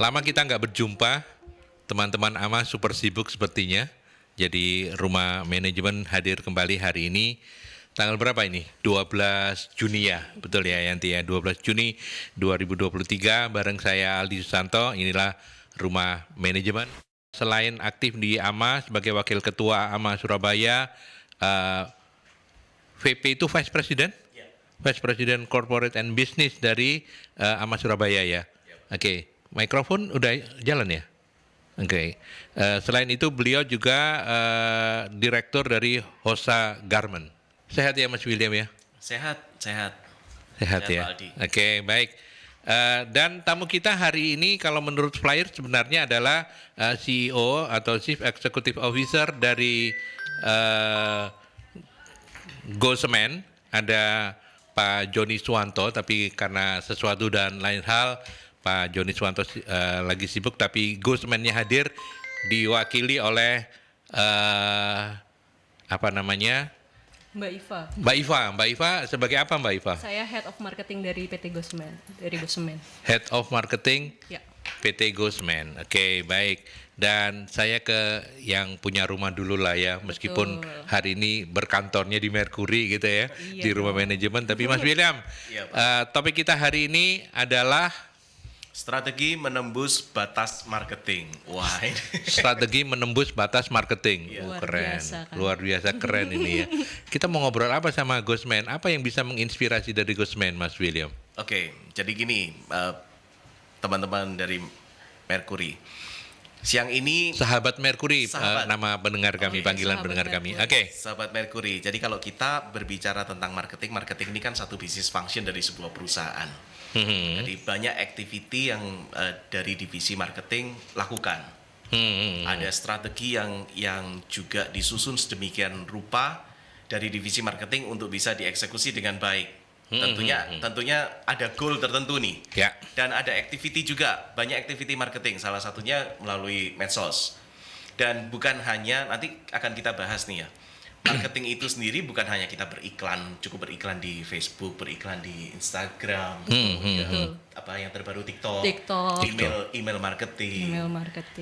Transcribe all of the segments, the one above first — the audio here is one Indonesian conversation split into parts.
Lama kita nggak berjumpa, teman-teman AMA super sibuk sepertinya. Jadi rumah manajemen hadir kembali hari ini. Tanggal berapa ini? 12 Juni ya, betul ya Yanti ya, 12 Juni 2023 bareng saya Aldi Susanto, inilah rumah manajemen. Selain aktif di AMA sebagai Wakil Ketua AMA Surabaya, VP itu Vice President? Vice President Corporate and Business dari AMA Surabaya ya. Oke. Mikrofon udah jalan ya? Oke. Selain itu beliau juga direktur dari Hosa Garment. Sehat ya Mas William ya? Sehat ya. Pak Aldi. Oke, baik. Dan tamu kita hari ini kalau menurut flyer sebenarnya adalah CEO atau Chief Executive Officer dari Go Cement. Ada Pak Joni Suwanto, tapi karena sesuatu dan lain hal Pak Joni Suwanto lagi sibuk, tapi Go Cement-nya hadir diwakili oleh Mbak Iva. Mbak Iva sebagai apa Mbak Iva? Saya Head of Marketing dari PT Go Cement, dari Go Cement. Head of Marketing Ya. PT Go Cement. Oke, baik. Dan saya ke yang punya rumah dulu lah ya, meskipun hari ini berkantornya di Mercury gitu ya, Iya di rumah manajemen. Tapi Mas William, Iya, Pak. topik kita hari ini adalah Strategi menembus batas marketing. Wah, ini. strategi menembus batas marketing. Iya. Luar Keren, biasa, kan? luar biasa keren ini ya. Kita mau ngobrol apa sama Go Cement? Apa yang bisa menginspirasi dari Go Cement, Mas William? Oke, jadi gini, teman-teman dari Mercury. Siang ini Sahabat Mercury, Sahabat. nama pendengar kami, Oke, panggilan Sahabat pendengar kami. Mercury. Oke. Sahabat Mercury. Jadi kalau kita berbicara tentang marketing ini kan satu bisnis function dari sebuah perusahaan. Jadi banyak activity yang dari divisi marketing lakukan. Ada strategi yang juga disusun sedemikian rupa dari divisi marketing untuk bisa dieksekusi dengan baik. Tentunya ada goal tertentu nih. Ya. Dan ada activity juga, banyak activity marketing. Salah satunya melalui medsos. Dan bukan hanya, nanti akan kita bahas nih ya. Marketing itu sendiri bukan hanya kita beriklan, cukup beriklan di Facebook, beriklan di Instagram, kemudian apa yang terbaru TikTok, email marketing,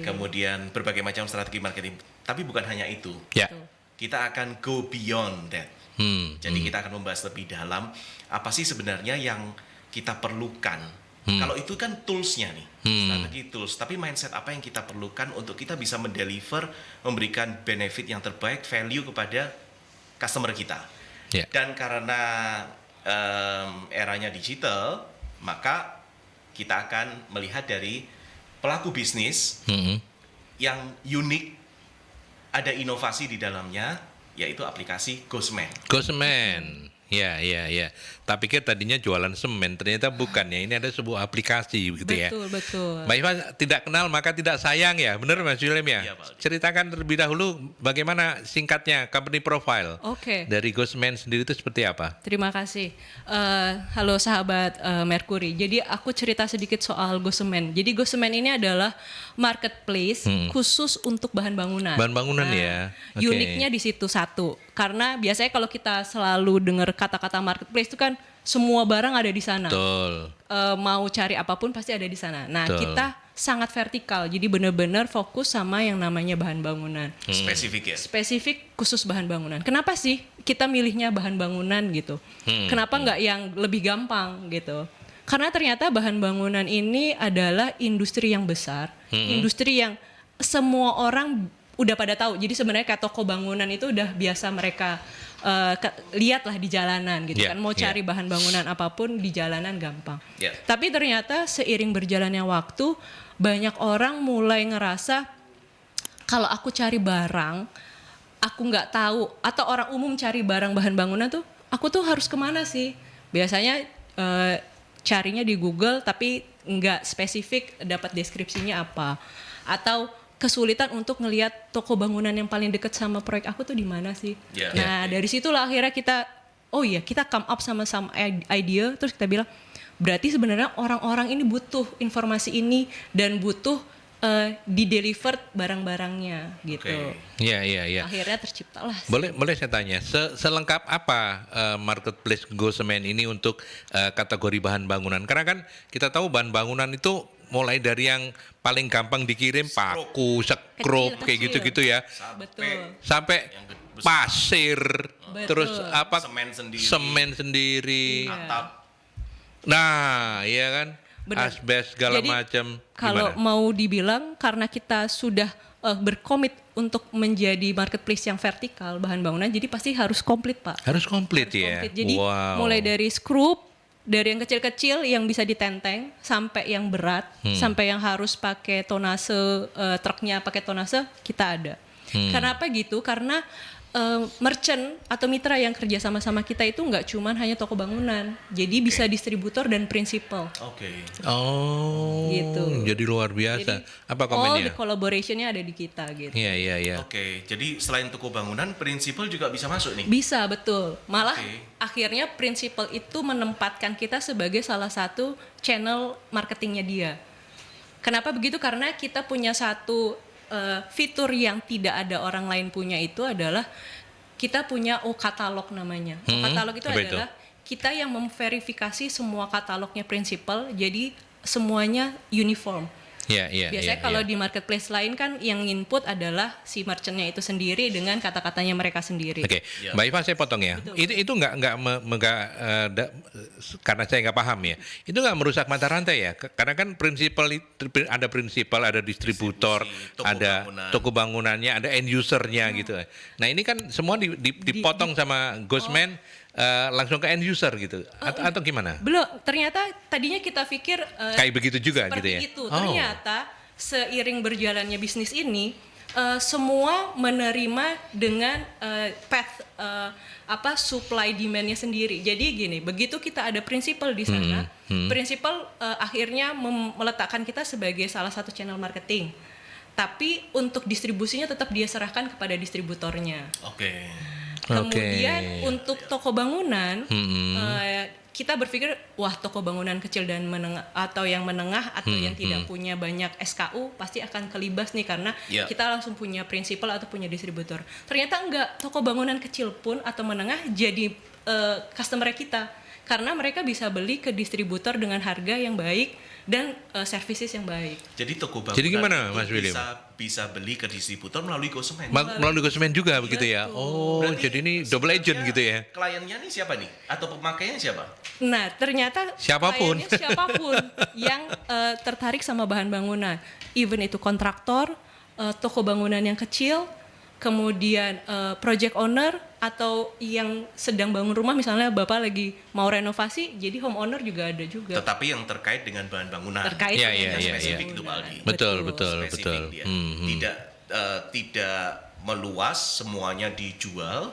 kemudian berbagai macam strategi marketing. Tapi bukan hanya itu. Ya. Kita akan go beyond that. Jadi kita akan membahas lebih dalam apa sih sebenarnya yang kita perlukan. Kalau itu kan toolsnya nih, strategi tools. Tapi mindset apa yang kita perlukan untuk kita bisa mendeliver, memberikan benefit yang terbaik, value kepada customer kita. Ya. Dan karena eranya digital, maka kita akan melihat dari pelaku bisnis yang unik, ada inovasi di dalamnya, yaitu aplikasi Go Cement. Go Cement. Ya. Tak pikir tadinya jualan semen, ternyata bukan ya. Ini ada sebuah aplikasi gitu ya. Betul. Mbak Iva tidak kenal maka tidak sayang ya. Benar Mas William ya? Iya, Pak. Ceritakan terlebih dahulu bagaimana singkatnya company profile Oke. dari Go Cement sendiri itu seperti apa? Terima kasih. Halo sahabat Mercury. Jadi aku cerita sedikit soal Go Cement. Jadi Go Cement ini adalah marketplace khusus untuk bahan bangunan. Bahan bangunan ya. Oke. Uniknya di situ satu. Karena biasanya kalau kita selalu dengar kata-kata marketplace itu kan semua barang ada di sana. Betul. Mau cari apapun pasti ada di sana. Nah, Betul. kita sangat vertikal. Jadi benar-benar fokus sama yang namanya bahan bangunan. Spesifik ya. Spesifik khusus bahan bangunan. Kenapa sih kita milihnya bahan bangunan gitu? Kenapa nggak yang lebih gampang gitu? Karena ternyata bahan bangunan ini adalah industri yang besar, industri yang semua orang udah pada tahu. Jadi sebenarnya kayak toko bangunan itu udah biasa mereka lihat lah di jalanan gitu Yeah, kan. Mau cari yeah. bahan bangunan apapun di jalanan gampang. Yeah. Tapi ternyata seiring berjalannya waktu, banyak orang mulai ngerasa kalau aku cari barang, aku nggak tahu, atau orang umum cari barang bahan bangunan tuh, aku tuh harus kemana sih? Biasanya carinya di Google, tapi nggak spesifik dapat deskripsinya apa. Atau kesulitan untuk ngelihat toko bangunan yang paling dekat sama proyek aku tuh di mana sih? Yeah. Nah dari situlah akhirnya kita come up sama idea, terus kita bilang berarti sebenarnya orang-orang ini butuh informasi ini dan butuh di-deliver barang-barangnya gitu. Iya. Akhirnya terciptalah. Boleh saya tanya, selengkap apa marketplace Go Cement ini untuk kategori bahan bangunan? Karena kan kita tahu bahan bangunan itu mulai dari yang paling gampang dikirim paku, skrup, kayak Kecil. gitu-gitu ya, Betul. sampai Yang besar. pasir, Betul. terus apa Semen sendiri. Iya. Atap. Nah, iya kan, Benar. asbes segala Jadi, macam. Kalau Gimana? mau dibilang karena kita sudah berkomit untuk menjadi marketplace yang vertikal bahan bangunan, jadi pasti harus komplit, Pak. Harus komplit Harus ya. komplit. Jadi Wow. mulai dari skrup, dari yang kecil-kecil yang bisa ditenteng sampai yang berat, sampai yang harus pakai tonase, truknya pakai tonase, kita ada. Kenapa gitu? Karena merchant atau mitra yang kerja sama-sama kita itu nggak cuman hanya toko bangunan, jadi bisa distributor dan prinsipal. Oke. Oh, Gitu. jadi luar biasa. Jadi Apa all the komennya? collaborationnya ada di kita gitu. Iya, iya, iya. Oke, jadi selain toko bangunan, prinsipal juga bisa masuk nih. Bisa, betul. Malah Oke. akhirnya prinsipal itu menempatkan kita sebagai salah satu channel marketingnya dia. Kenapa begitu? Karena kita punya satu fitur yang tidak ada orang lain punya, itu adalah kita punya katalog namanya. Katalog itu apa itu? adalah kita yang memverifikasi semua katalognya prinsipal, jadi semuanya uniform. Iya, iya. Biasanya iya, kalau iya. di marketplace lain kan yang input adalah si merchantnya itu sendiri dengan kata-katanya mereka sendiri. Oke, Ya. Mbak Iva saya potong ya. Betul. Itu karena saya nggak paham ya. Itu nggak merusak mata rantai ya. Karena kan ada prinsipal, ada distributor, Distribusi, toko ada bangunan. toko bangunannya, ada end usernya gitu. Nah ini kan semua dipotong sama Ghostman langsung ke end user gitu. Atau gimana? Belum, ternyata tadinya kita pikir Kayak begitu juga seperti gitu ya. itu. Ternyata seiring berjalannya bisnis ini, semua menerima dengan path supply demand-nya sendiri. Jadi gini, begitu kita ada prinsipal di sana, prinsipal akhirnya meletakkan kita sebagai salah satu channel marketing. Tapi untuk distribusinya tetap dia serahkan kepada distributornya. Oke. Kemudian untuk toko bangunan, kita berpikir wah toko bangunan kecil dan menengah atau yang menengah atau yang tidak punya banyak SKU pasti akan kelibas nih karena Ya. kita langsung punya prinsipal atau punya distributor. Ternyata enggak, toko bangunan kecil pun atau menengah jadi customer kita karena mereka bisa beli ke distributor dengan harga yang baik dan services yang baik. Jadi toko bangunan Jadi gimana, itu Mas William? bisa beli ke distributor melalui konsumen. Melalui Ghostman juga begitu ya. Oh, Berarti jadi ini double agent sebenarnya gitu ya. Kliennya nih siapa nih? Atau pemakainya siapa? Nah, ternyata Siapapun. kliennya siapapun yang tertarik sama bahan bangunan, even itu kontraktor, toko bangunan yang kecil, kemudian project owner atau yang sedang bangun rumah, misalnya Bapak lagi mau renovasi, jadi home owner juga ada juga. Tetapi yang terkait dengan bahan bangunan. Terkait Iya, dengan iya, bahan iya, spesifik bangunan. itu, Pak Aldi. Betul, betul, Spesifik betul. dia. Hmm. Tidak meluas, semuanya dijual.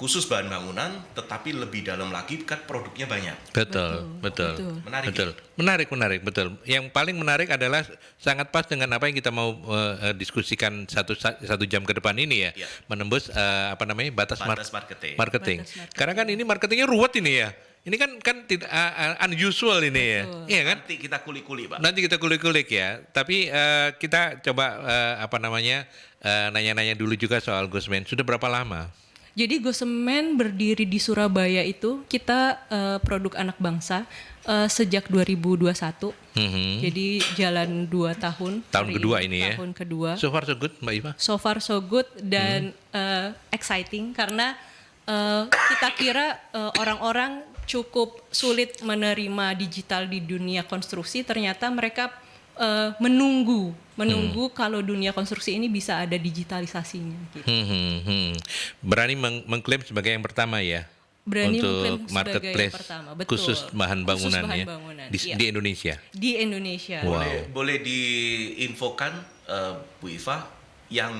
Khusus bahan bangunan, tetapi lebih dalam lagi kan produknya banyak. Betul, Betul, betul. betul. Menarik Betul. Menarik, betul. Yang paling menarik adalah sangat pas dengan apa yang kita mau diskusikan satu jam ke depan ini ya. Ya. Menembus batas Batas marketing. marketing. Batas marketing. Karena kan ini marketingnya ruwet ini ya. Ini kan tidak unusual ini ya. Betul. Iya kan? Nanti kita kulik-kulik, Pak. Nanti kita kulik-kulik ya. Tapi kita coba nanya-nanya dulu juga soal Ghostman. Sudah berapa lama? Jadi Gosemen berdiri di Surabaya itu kita produk anak bangsa sejak 2021. Jadi jalan 2 tahun. Tahun Hari kedua ini ya. Tahun kedua. So far so good, Mbak Iva? So far so good dan exciting karena kita kira orang-orang cukup sulit menerima digital di dunia konstruksi, ternyata mereka menunggu kalau dunia konstruksi ini bisa ada digitalisasinya. Gitu. Berani mengklaim sebagai yang pertama ya? Berani mengklaim untuk sebagai marketplace yang pertama, betul. khusus bahan bangunan, Khusus bahan ya bangunan, di, iya. di Indonesia. Di Indonesia. Wow. Boleh diinfokan Bu Iva yang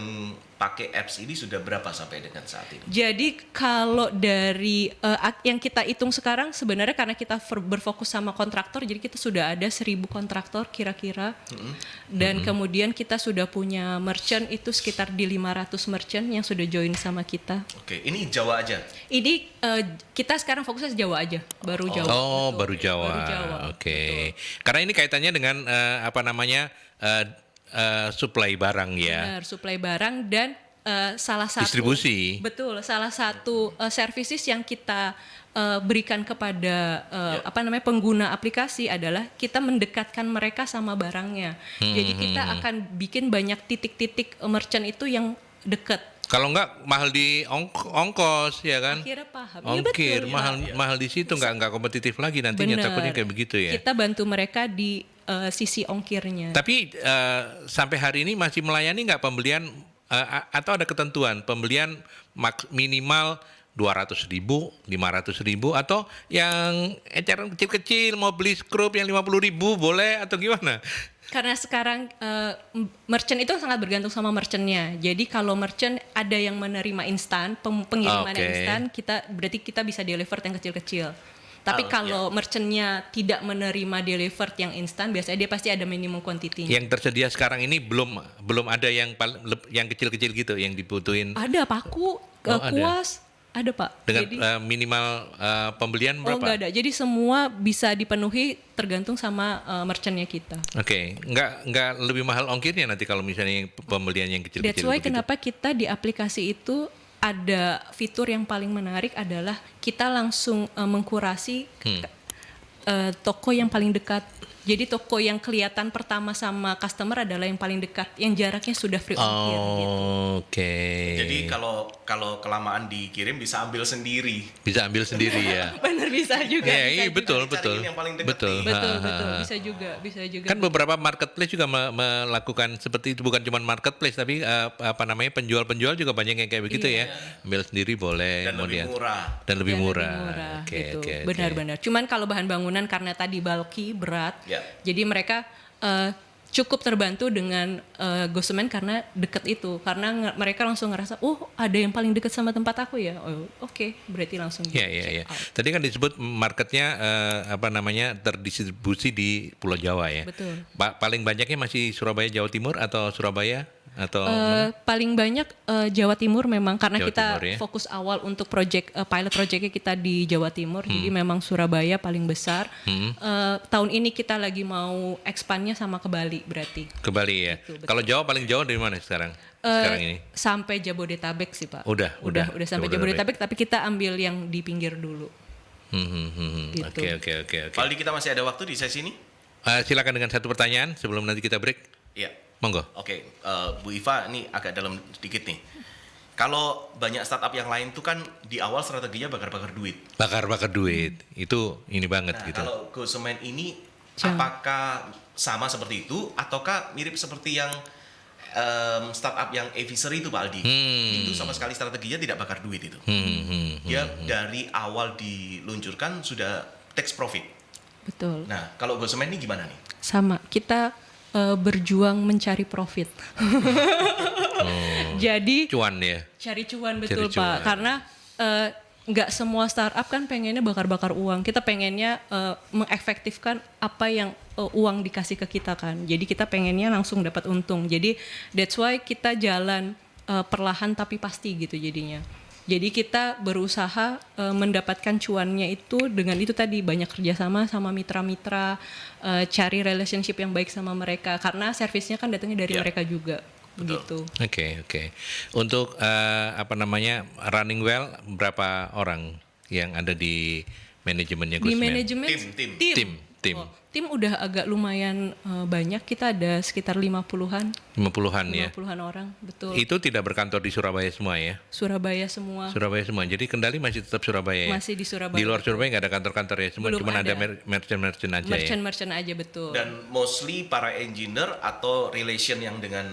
pakai apps ini sudah berapa sampai dengan saat ini? Jadi kalau dari yang kita hitung sekarang sebenarnya karena kita berfokus sama kontraktor, jadi kita sudah ada 1.000 kontraktor kira-kira. Dan kemudian kita sudah punya merchant itu sekitar di 500 merchant yang sudah join sama kita. Oke, ini Jawa aja. Ini kita sekarang fokusnya Jawa aja, baru Jawa. Oh, Betul. baru Jawa. Baru Jawa. Oke. Karena ini kaitannya dengan supply barang ya. Benar, suplai barang dan salah satu Distribusi. Betul, salah satu services yang kita berikan kepada pengguna aplikasi adalah kita mendekatkan mereka sama barangnya. Jadi kita akan bikin banyak titik-titik merchant itu yang dekat. Kalau enggak mahal di ongkos ya kan? Akhirnya paham. Iya, Ongkir betul. mahal di situ nggak kompetitif lagi nantinya, Bener. takutnya kayak begitu ya. Kita bantu mereka di sisi ongkirnya. Tapi sampai hari ini masih melayani nggak pembelian atau ada ketentuan pembelian minimal 200.000, 500.000 atau yang eceran kecil-kecil mau beli skrup yang 50.000 boleh atau gimana? Karena sekarang merchant itu sangat bergantung sama merchantnya. Jadi kalau merchant ada yang menerima instan, pengiriman Oke. instan, berarti kita bisa deliver yang kecil-kecil. Tapi kalau merchantnya tidak menerima delivered yang instan, biasanya dia pasti ada minimum quantity-nya. Yang tersedia sekarang ini belum ada yang kecil-kecil gitu yang dibutuhin Ada paku, ada. kuas, ada Pak. dengan Jadi, minimal pembelian berapa? enggak ada. Jadi semua bisa dipenuhi tergantung sama merchantnya kita. Oke, nggak lebih mahal ongkirnya nanti kalau misalnya pembelian yang kecil-kecil. That's why begitu? kenapa kita di aplikasi itu ada fitur yang paling menarik adalah kita langsung mengkurasi toko yang paling dekat. Jadi toko yang kelihatan pertama sama customer adalah yang paling dekat, yang jaraknya sudah free ongkir. Gitu. Oke. Jadi kalau kelamaan dikirim bisa ambil sendiri. Bisa ambil sendiri ya. Benar bisa juga. Ya, iya bisa betul, Cariin betul. yang paling dekat Betul. nih. Betul, Ha, ha, betul. ha. Bisa juga. Kan beberapa marketplace juga melakukan seperti itu, bukan cuma marketplace tapi penjual-penjual juga banyak yang kayak begitu ya. Ambil sendiri boleh, Dan lebih murah. Dan lebih Dan murah. lebih murah, Oke, gitu. oke, oke. Benar-benar. Cuman kalau bahan bangunan karena tadi bulky, berat, Ya. jadi mereka cukup terbantu dengan Gosemen karena deket itu. Karena mereka langsung ngerasa, oh ada yang paling deket sama tempat aku ya. Oh, oke, berarti langsung Ya, check ya. out. Tadi kan disebut marketnya terdistribusi di Pulau Jawa ya. Betul. Paling banyaknya masih Surabaya, Jawa Timur atau Surabaya atau Paling banyak Jawa Timur memang karena Jawa kita Timur, ya. fokus awal untuk pilot projectnya kita di Jawa Timur, jadi memang Surabaya paling besar. Tahun ini kita lagi mau expandnya sama ke Bali berarti. ke Bali ya. Betul. Kalau Jawa paling jauh dari mana sekarang? Sekarang ini. Sampai Jabodetabek sih Pak. Udah sampai Jabodetabek, tapi kita ambil yang di pinggir dulu. Gitu. Oke. Valdi, kita masih ada waktu di sesi ini? Silakan dengan satu pertanyaan sebelum nanti kita break. Iya. Monggo. Oke, Bu Iva, ini agak dalam sedikit nih. Kalau banyak startup yang lain tuh kan di awal strateginya bakar-bakar duit. Bakar-bakar duit. Itu ini banget Nah, gitu. kalau Gosemen ini Jangan. apakah sama seperti itu ataukah mirip seperti yang startup yang Aviser itu Pak Aldi? Itu sama sekali strateginya tidak bakar duit itu. Dia dari awal diluncurkan sudah takes profit. Betul. Nah, kalau Gosemen ini gimana nih? Sama, kita berjuang mencari profit. Jadi Cuan ya. cari cuan betul Cari cuan. Pak, karena nggak semua startup kan pengennya bakar-bakar uang. Kita pengennya mengefektifkan apa yang uang dikasih ke kita kan. Jadi kita pengennya langsung dapat untung. Jadi that's why kita jalan perlahan tapi pasti gitu jadinya. Jadi kita berusaha mendapatkan cuannya itu dengan itu tadi, banyak kerjasama sama mitra-mitra, cari relationship yang baik sama mereka karena servisnya kan datangnya dari Ya. mereka juga. Begitu. Oke. Untuk running well berapa orang yang ada di manajemennya Di Gosemen? manajemen Tim. Tim. Tim udah agak lumayan banyak, kita ada sekitar 50-an 50-an ya. 50-an orang, betul. Itu tidak berkantor di Surabaya semua ya. Surabaya semua. Surabaya semua. Jadi Kendali masih tetap Surabaya ya. Masih di Surabaya. Di luar Surabaya nggak ada kantor-kantor ya. Belum Cuma ada ada. merchant-merchant aja ya. Merchant aja betul. Dan mostly para engineer atau relation yang dengan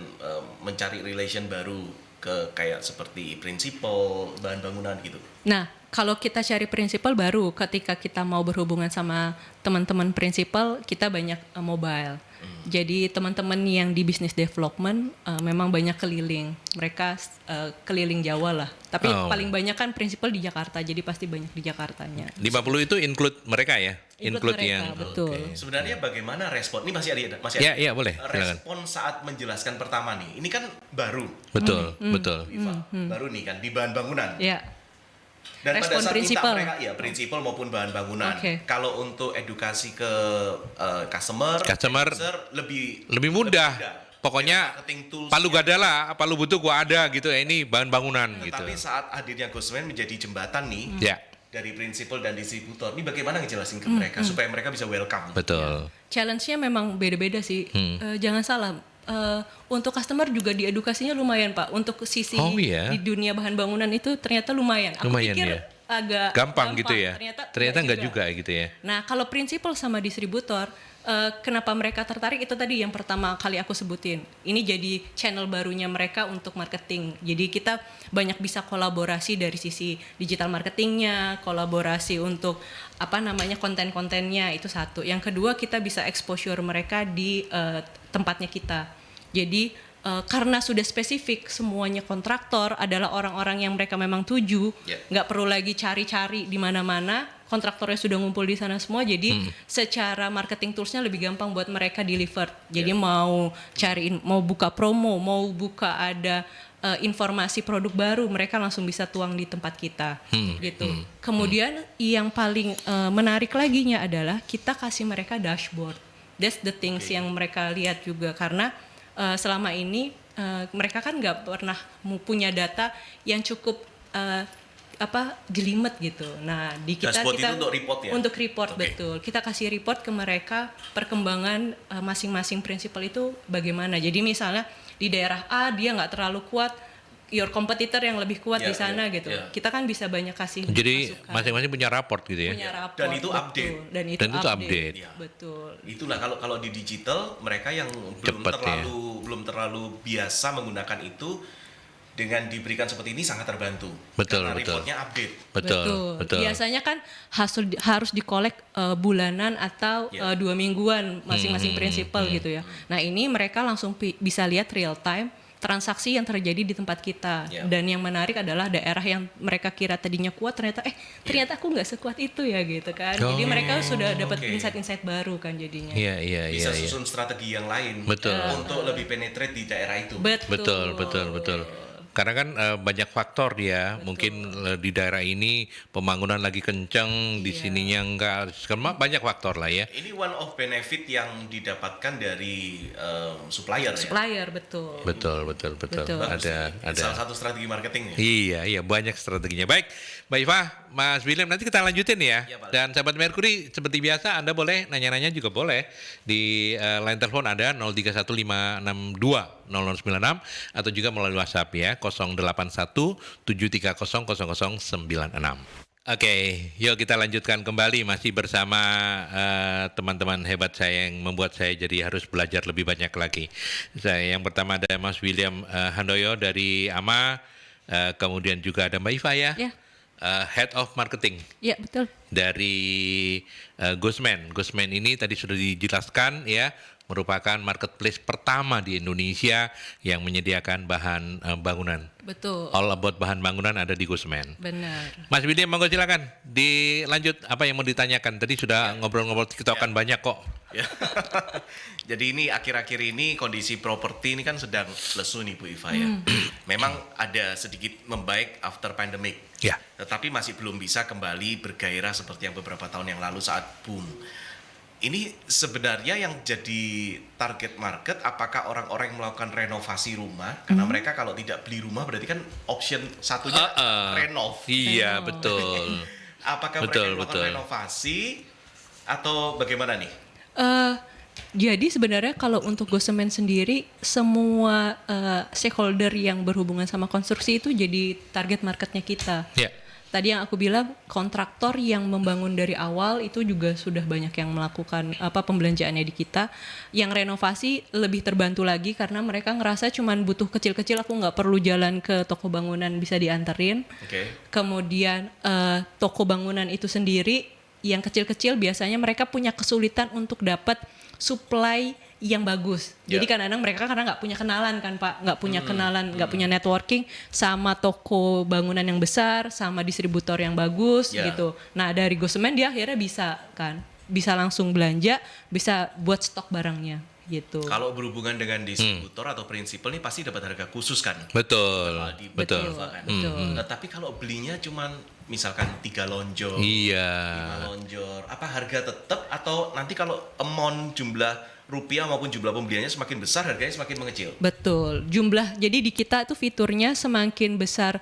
mencari relation baru ke kayak seperti prinsipal bahan bangunan gitu. Nah, kalau kita cari prinsipal baru ketika kita mau berhubungan sama teman-teman prinsipal, kita banyak mobile. Jadi teman-teman yang di business development memang banyak keliling. Mereka keliling Jawa lah. Tapi Oh. paling banyak kan prinsipal di Jakarta. Jadi pasti banyak di Jakartanya. 50 itu include mereka ya? Include mereka, yang betul. Oke. Sebenarnya bagaimana respon? Ini masih ada. Ya, boleh. Silakan. Respon saat menjelaskan pertama nih. Ini kan baru, Betul, betul. Iva. Baru nih kan di bahan bangunan. Ya. Dan Respon pada saat prinsipal. minta mereka, ya prinsipal maupun bahan bangunan. Oke. Kalau untuk edukasi ke customer user, Lebih mudah. Pokoknya marketing tools-nya. palu gak ada lah, apa lu butuh gua ada gitu ya, ini bahan bangunan gitu. Tapi saat hadirnya Gosemen menjadi jembatan nih, Ya. dari prinsipal dan distributor. Ini bagaimana ngejelasin ke mereka supaya mereka bisa welcome. Betul. Challenge-nya memang beda-beda sih. Jangan salah. Untuk customer juga diedukasinya lumayan Pak. Untuk sisi Oh, iya? di dunia bahan bangunan itu ternyata lumayan. Aku Lumayan, pikir ya? agak Gampang gitu ya. Ternyata Enggak juga gitu ya. Nah, kalau prinsipal sama distributor, kenapa mereka tertarik itu tadi yang pertama kali aku sebutin. Ini jadi channel barunya mereka untuk marketing. Jadi kita banyak bisa kolaborasi dari sisi digital marketingnya, kolaborasi untuk konten-kontennya itu satu. Yang kedua kita bisa exposure mereka di tempatnya kita. Jadi karena sudah spesifik semuanya kontraktor adalah orang-orang yang mereka memang tuju, nggak perlu lagi cari-cari di mana-mana, kontraktornya sudah ngumpul di sana semua, jadi secara marketing toolsnya lebih gampang buat mereka deliver. Jadi mau cariin, mau buka promo, mau buka ada informasi produk baru, mereka langsung bisa tuang di tempat kita, gitu. Kemudian yang paling menarik laginya adalah kita kasih mereka dashboard. That's the things yang mereka lihat juga karena selama ini mereka kan nggak pernah punya data yang cukup jelimet gitu. Nah di kita Dashboard itu untuk report ya? Untuk report betul. Kita kasih report ke mereka perkembangan masing-masing prinsipal itu bagaimana. Jadi misalnya di daerah A dia nggak terlalu kuat, your competitor yang lebih kuat di sana gitu. Kita kan bisa banyak kasih Jadi masukan. masing-masing punya raport gitu ya. Punya raport, Dan itu betul. update. Dan itu update. Ya. Betul. Itulah kalau di digital mereka yang belum terlalu biasa menggunakan itu dengan diberikan seperti ini sangat terbantu. Betul, karena betul. reportnya update. Betul. Biasanya kan harus dikolek bulanan atau 2 mingguan masing-masing prinsipal gitu ya. Nah ini mereka langsung bisa lihat real time transaksi yang terjadi di tempat kita. Dan yang menarik adalah daerah yang mereka kira tadinya kuat ternyata aku nggak sekuat itu ya gitu kan. Jadi mereka sudah dapat insight-insight baru kan jadinya. Iya. Bisa susun strategi yang lain untuk lebih penetrate di daerah itu. Betul. Karena kan banyak faktor dia, mungkin di daerah ini pembangunan lagi kenceng, di sininya enggak, banyak faktor lah ya. Ini one of benefit yang didapatkan dari supplier ya. Supplier betul. Betul. Ada. Salah satu strategi marketingnya. Iya, banyak strateginya. Baik, Mbak Iva, Mas William, nanti kita lanjutin ya. Iya, Pak. Dan sahabat Mercury, seperti biasa Anda boleh nanya-nanya juga boleh. Di line telepon ada 0315620096 atau juga melalui WhatsApp ya, 081-730-0096. Oke, yuk kita lanjutkan kembali masih bersama teman-teman hebat saya yang membuat saya jadi harus belajar lebih banyak lagi. Yang pertama ada Mas William Handoyo dari AMA, kemudian juga ada Mbak Iva ya, Head of Marketing. Ya betul. Dari Gusman. Gusman ini tadi sudah dijelaskan ya, merupakan marketplace pertama di Indonesia yang menyediakan bahan bangunan. Betul. All about bahan bangunan ada di Gusman. Benar. Mas William, monggo silakan dilanjut apa yang mau ditanyakan. Tadi sudah ngobrol-ngobrol tiktokan banyak kok. Ya. Jadi ini akhir-akhir ini kondisi properti ini kan sedang lesu nih Bu Iva ya. Memang ada sedikit membaik after pandemic. Ya. Tetapi masih belum bisa kembali bergairah seperti yang beberapa tahun yang lalu saat boom. Ini sebenarnya yang jadi target market apakah orang-orang yang melakukan renovasi rumah, karena mereka kalau tidak beli rumah berarti kan option satunya renov. Iya, Renov. betul. Apakah mereka yang melakukan renovasi atau bagaimana nih? Jadi sebenarnya kalau untuk Gossemen sendiri semua stakeholder yang berhubungan sama konstruksi itu jadi target marketnya kita. Ya. Tadi yang aku bilang kontraktor yang membangun dari awal itu juga sudah banyak yang melakukan pembelanjaannya di kita. Yang renovasi lebih terbantu lagi karena mereka ngerasa cuman butuh kecil-kecil, aku nggak perlu jalan ke toko bangunan, bisa dianterin. Kemudian toko bangunan itu sendiri yang kecil-kecil biasanya mereka punya kesulitan untuk dapat supply yang bagus. Jadi kadang-kadang mereka karena nggak punya kenalan kan Pak, nggak punya kenalan, nggak punya networking sama toko bangunan yang besar, sama distributor yang bagus gitu. Nah dari Gossemen dia akhirnya bisa langsung belanja, bisa buat stok barangnya gitu. Kalau berhubungan dengan distributor atau prinsipal nih pasti dapat harga khusus kan? Betul. Betul. Nah, tapi kalau belinya cuman misalkan 3 lonjor, 5 lonjor, apa harga tetap atau nanti kalau amount jumlah rupiah maupun jumlah pembeliannya semakin besar, harganya semakin mengecil. Betul. Jadi di kita itu fiturnya semakin besar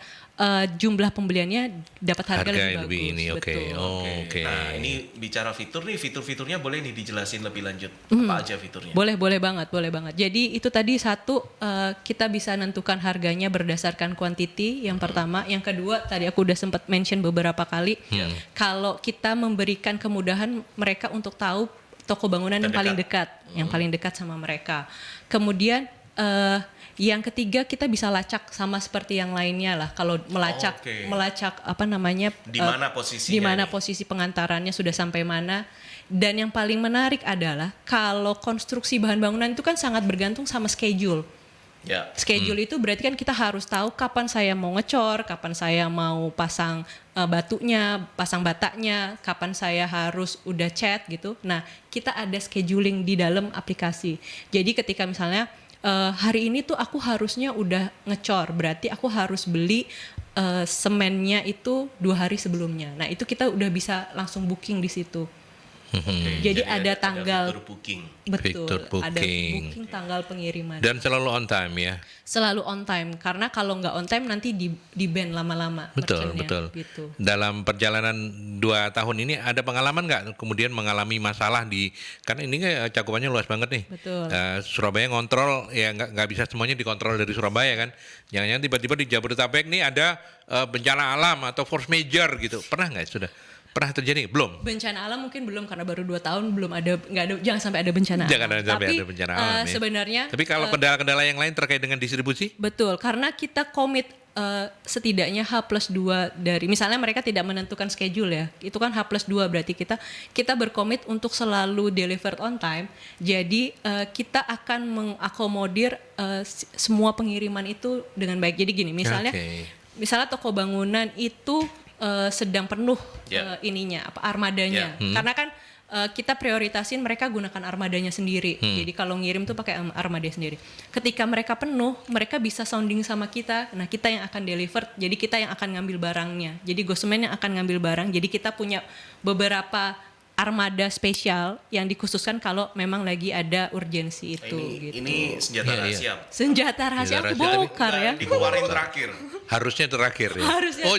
jumlah pembeliannya dapat harga lebih bagus. ini, oke. Betul. Oh, Oke. oke. Nah, ini bicara fitur nih, fitur-fiturnya boleh nih dijelasin lebih lanjut. Apa aja fiturnya? Boleh banget. Jadi itu tadi satu, kita bisa nentukan harganya berdasarkan quantity yang pertama. Yang kedua tadi aku udah sempat mention beberapa kali, kalau kita memberikan kemudahan mereka untuk tahu toko bangunan yang paling dekat, yang paling dekat sama mereka. Kemudian yang ketiga kita bisa lacak sama seperti yang lainnya lah. Kalau melacak apa namanya, Di mana posisinya? di mana nih? posisi pengantarannya sudah sampai mana. Dan yang paling menarik adalah kalau konstruksi bahan bangunan itu kan sangat bergantung sama schedule. Ya. Schedule itu berarti kan kita harus tahu kapan saya mau ngecor, kapan saya mau pasang batunya, pasang bataknya, kapan saya harus udah cat gitu. Nah, kita ada scheduling di dalam aplikasi. Jadi ketika misalnya hari ini tuh aku harusnya udah ngecor, berarti aku harus beli semennya itu 2 hari sebelumnya. Nah, itu kita udah bisa langsung booking di situ. Oke, Jadi ada tanggal, fitur booking. betul, Fitur ada booking. booking tanggal pengiriman. Dan selalu on time ya. Selalu on time, karena kalau nggak on time nanti di ban lama-lama. Betul, merchantnya, betul. Gitu. Dalam perjalanan 2 tahun ini ada pengalaman nggak kemudian mengalami masalah karena ini kan cakupannya luas banget nih. Betul. Surabaya ngontrol ya nggak bisa semuanya dikontrol dari Surabaya kan. Jangan-jangan tiba-tiba di Jabodetabek nih ada bencana alam atau force major gitu. Pernah nggak sudah? Pernah terjadi? Belum. Bencana alam mungkin belum, karena baru 2 tahun belum ada, jangan sampai ada bencana Jangan alam. sampai Tapi ada bencana alam ya. sebenarnya Tapi kalau kendala-kendala yang lain terkait dengan distribusi? betul, karena kita komit setidaknya H+2 dari, misalnya mereka tidak menentukan schedule ya, itu kan H+2 berarti kita berkomit untuk selalu delivered on time. Jadi kita akan mengakomodir semua pengiriman itu dengan baik. Jadi gini, misalnya toko bangunan itu sedang penuh armadanya, karena kan kita prioritasin mereka gunakan armadanya sendiri. Jadi kalau ngirim tuh pakai armada sendiri. Ketika mereka penuh, mereka bisa sounding sama kita. Nah, kita yang akan deliver. Jadi kita yang akan ngambil barangnya. Jadi Gosmen yang akan ngambil barang. Jadi kita punya beberapa armada spesial yang dikhususkan kalau memang lagi ada urgensi itu. Ini senjata rahasia. Senjata rahasia aku bongkar ya. Dikeluarin terakhir. Harusnya terakhir ya.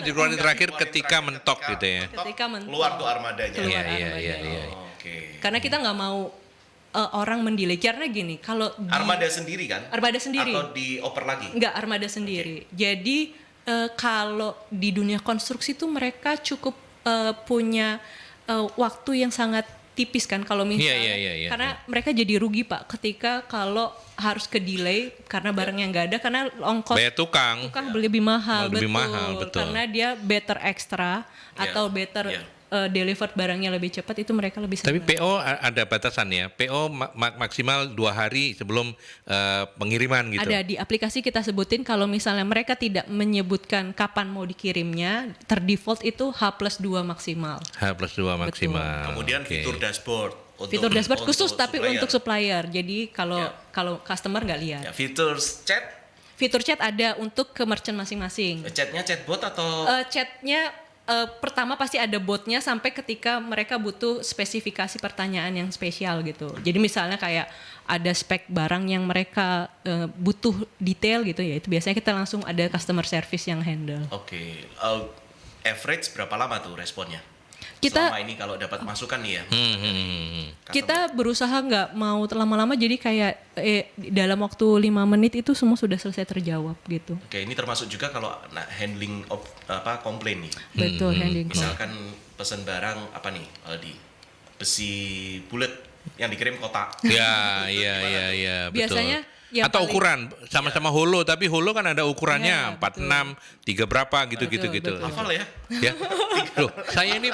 Dikeluarin terakhir ketika mentok gitu ya. Ketika mentok. Keluar tuh armadanya. Iya. Oke. Karena kita nggak mau orang mendelay. Karena gini, kalau Armada sendiri kan? Armada sendiri. Atau dioper lagi? Nggak, armada sendiri. Jadi kalau di dunia konstruksi tuh mereka cukup punya waktu yang sangat tipis kan, kalau misalnya Iya. karena mereka jadi rugi Pak ketika kalau harus ke delay karena barangnya nggak ada, karena ongkos Bayar tukang beli lebih mahal, Lebih mahal, betul. karena dia better extra atau better delivered barangnya lebih cepat, itu mereka lebih Tapi senang. PO ada batasan ya. PO maksimal 2 hari sebelum pengiriman gitu. Ada di aplikasi kita sebutin, kalau misalnya mereka tidak menyebutkan kapan mau dikirimnya, terdefault itu H+2 maksimal. H+2 maksimal. Kemudian Oke. fitur dashboard. Fitur dashboard khusus tapi supplier. untuk supplier. Jadi kalau customer nggak lihat. Ya, fitur chat. Fitur chat ada untuk ke merchant masing-masing. Chatnya chatbot atau Chatnya pertama pasti ada botnya sampai ketika mereka butuh spesifikasi pertanyaan yang spesial gitu. Jadi misalnya kayak ada spek barang yang mereka butuh detail gitu ya, itu biasanya kita langsung ada customer service yang handle. Oke. Average berapa lama tuh responnya? Kita Selama ini kalau dapat masukan nih ya. kita berusaha nggak mau lama-lama, jadi kayak dalam waktu 5 menit itu semua sudah selesai terjawab gitu. Oke, ini termasuk juga kalau handling komplain nih. Betul, handling call. Misalkan pesen barang apa nih, Aldi? Besi bulat yang dikirim kotak. Iya, betul. Biasanya yang atau paling- ukuran sama-sama holo, tapi holo kan ada Ya, ukurannya 46, 3 berapa gitu. betul. Hafal ya? Ya. Loh, saya ini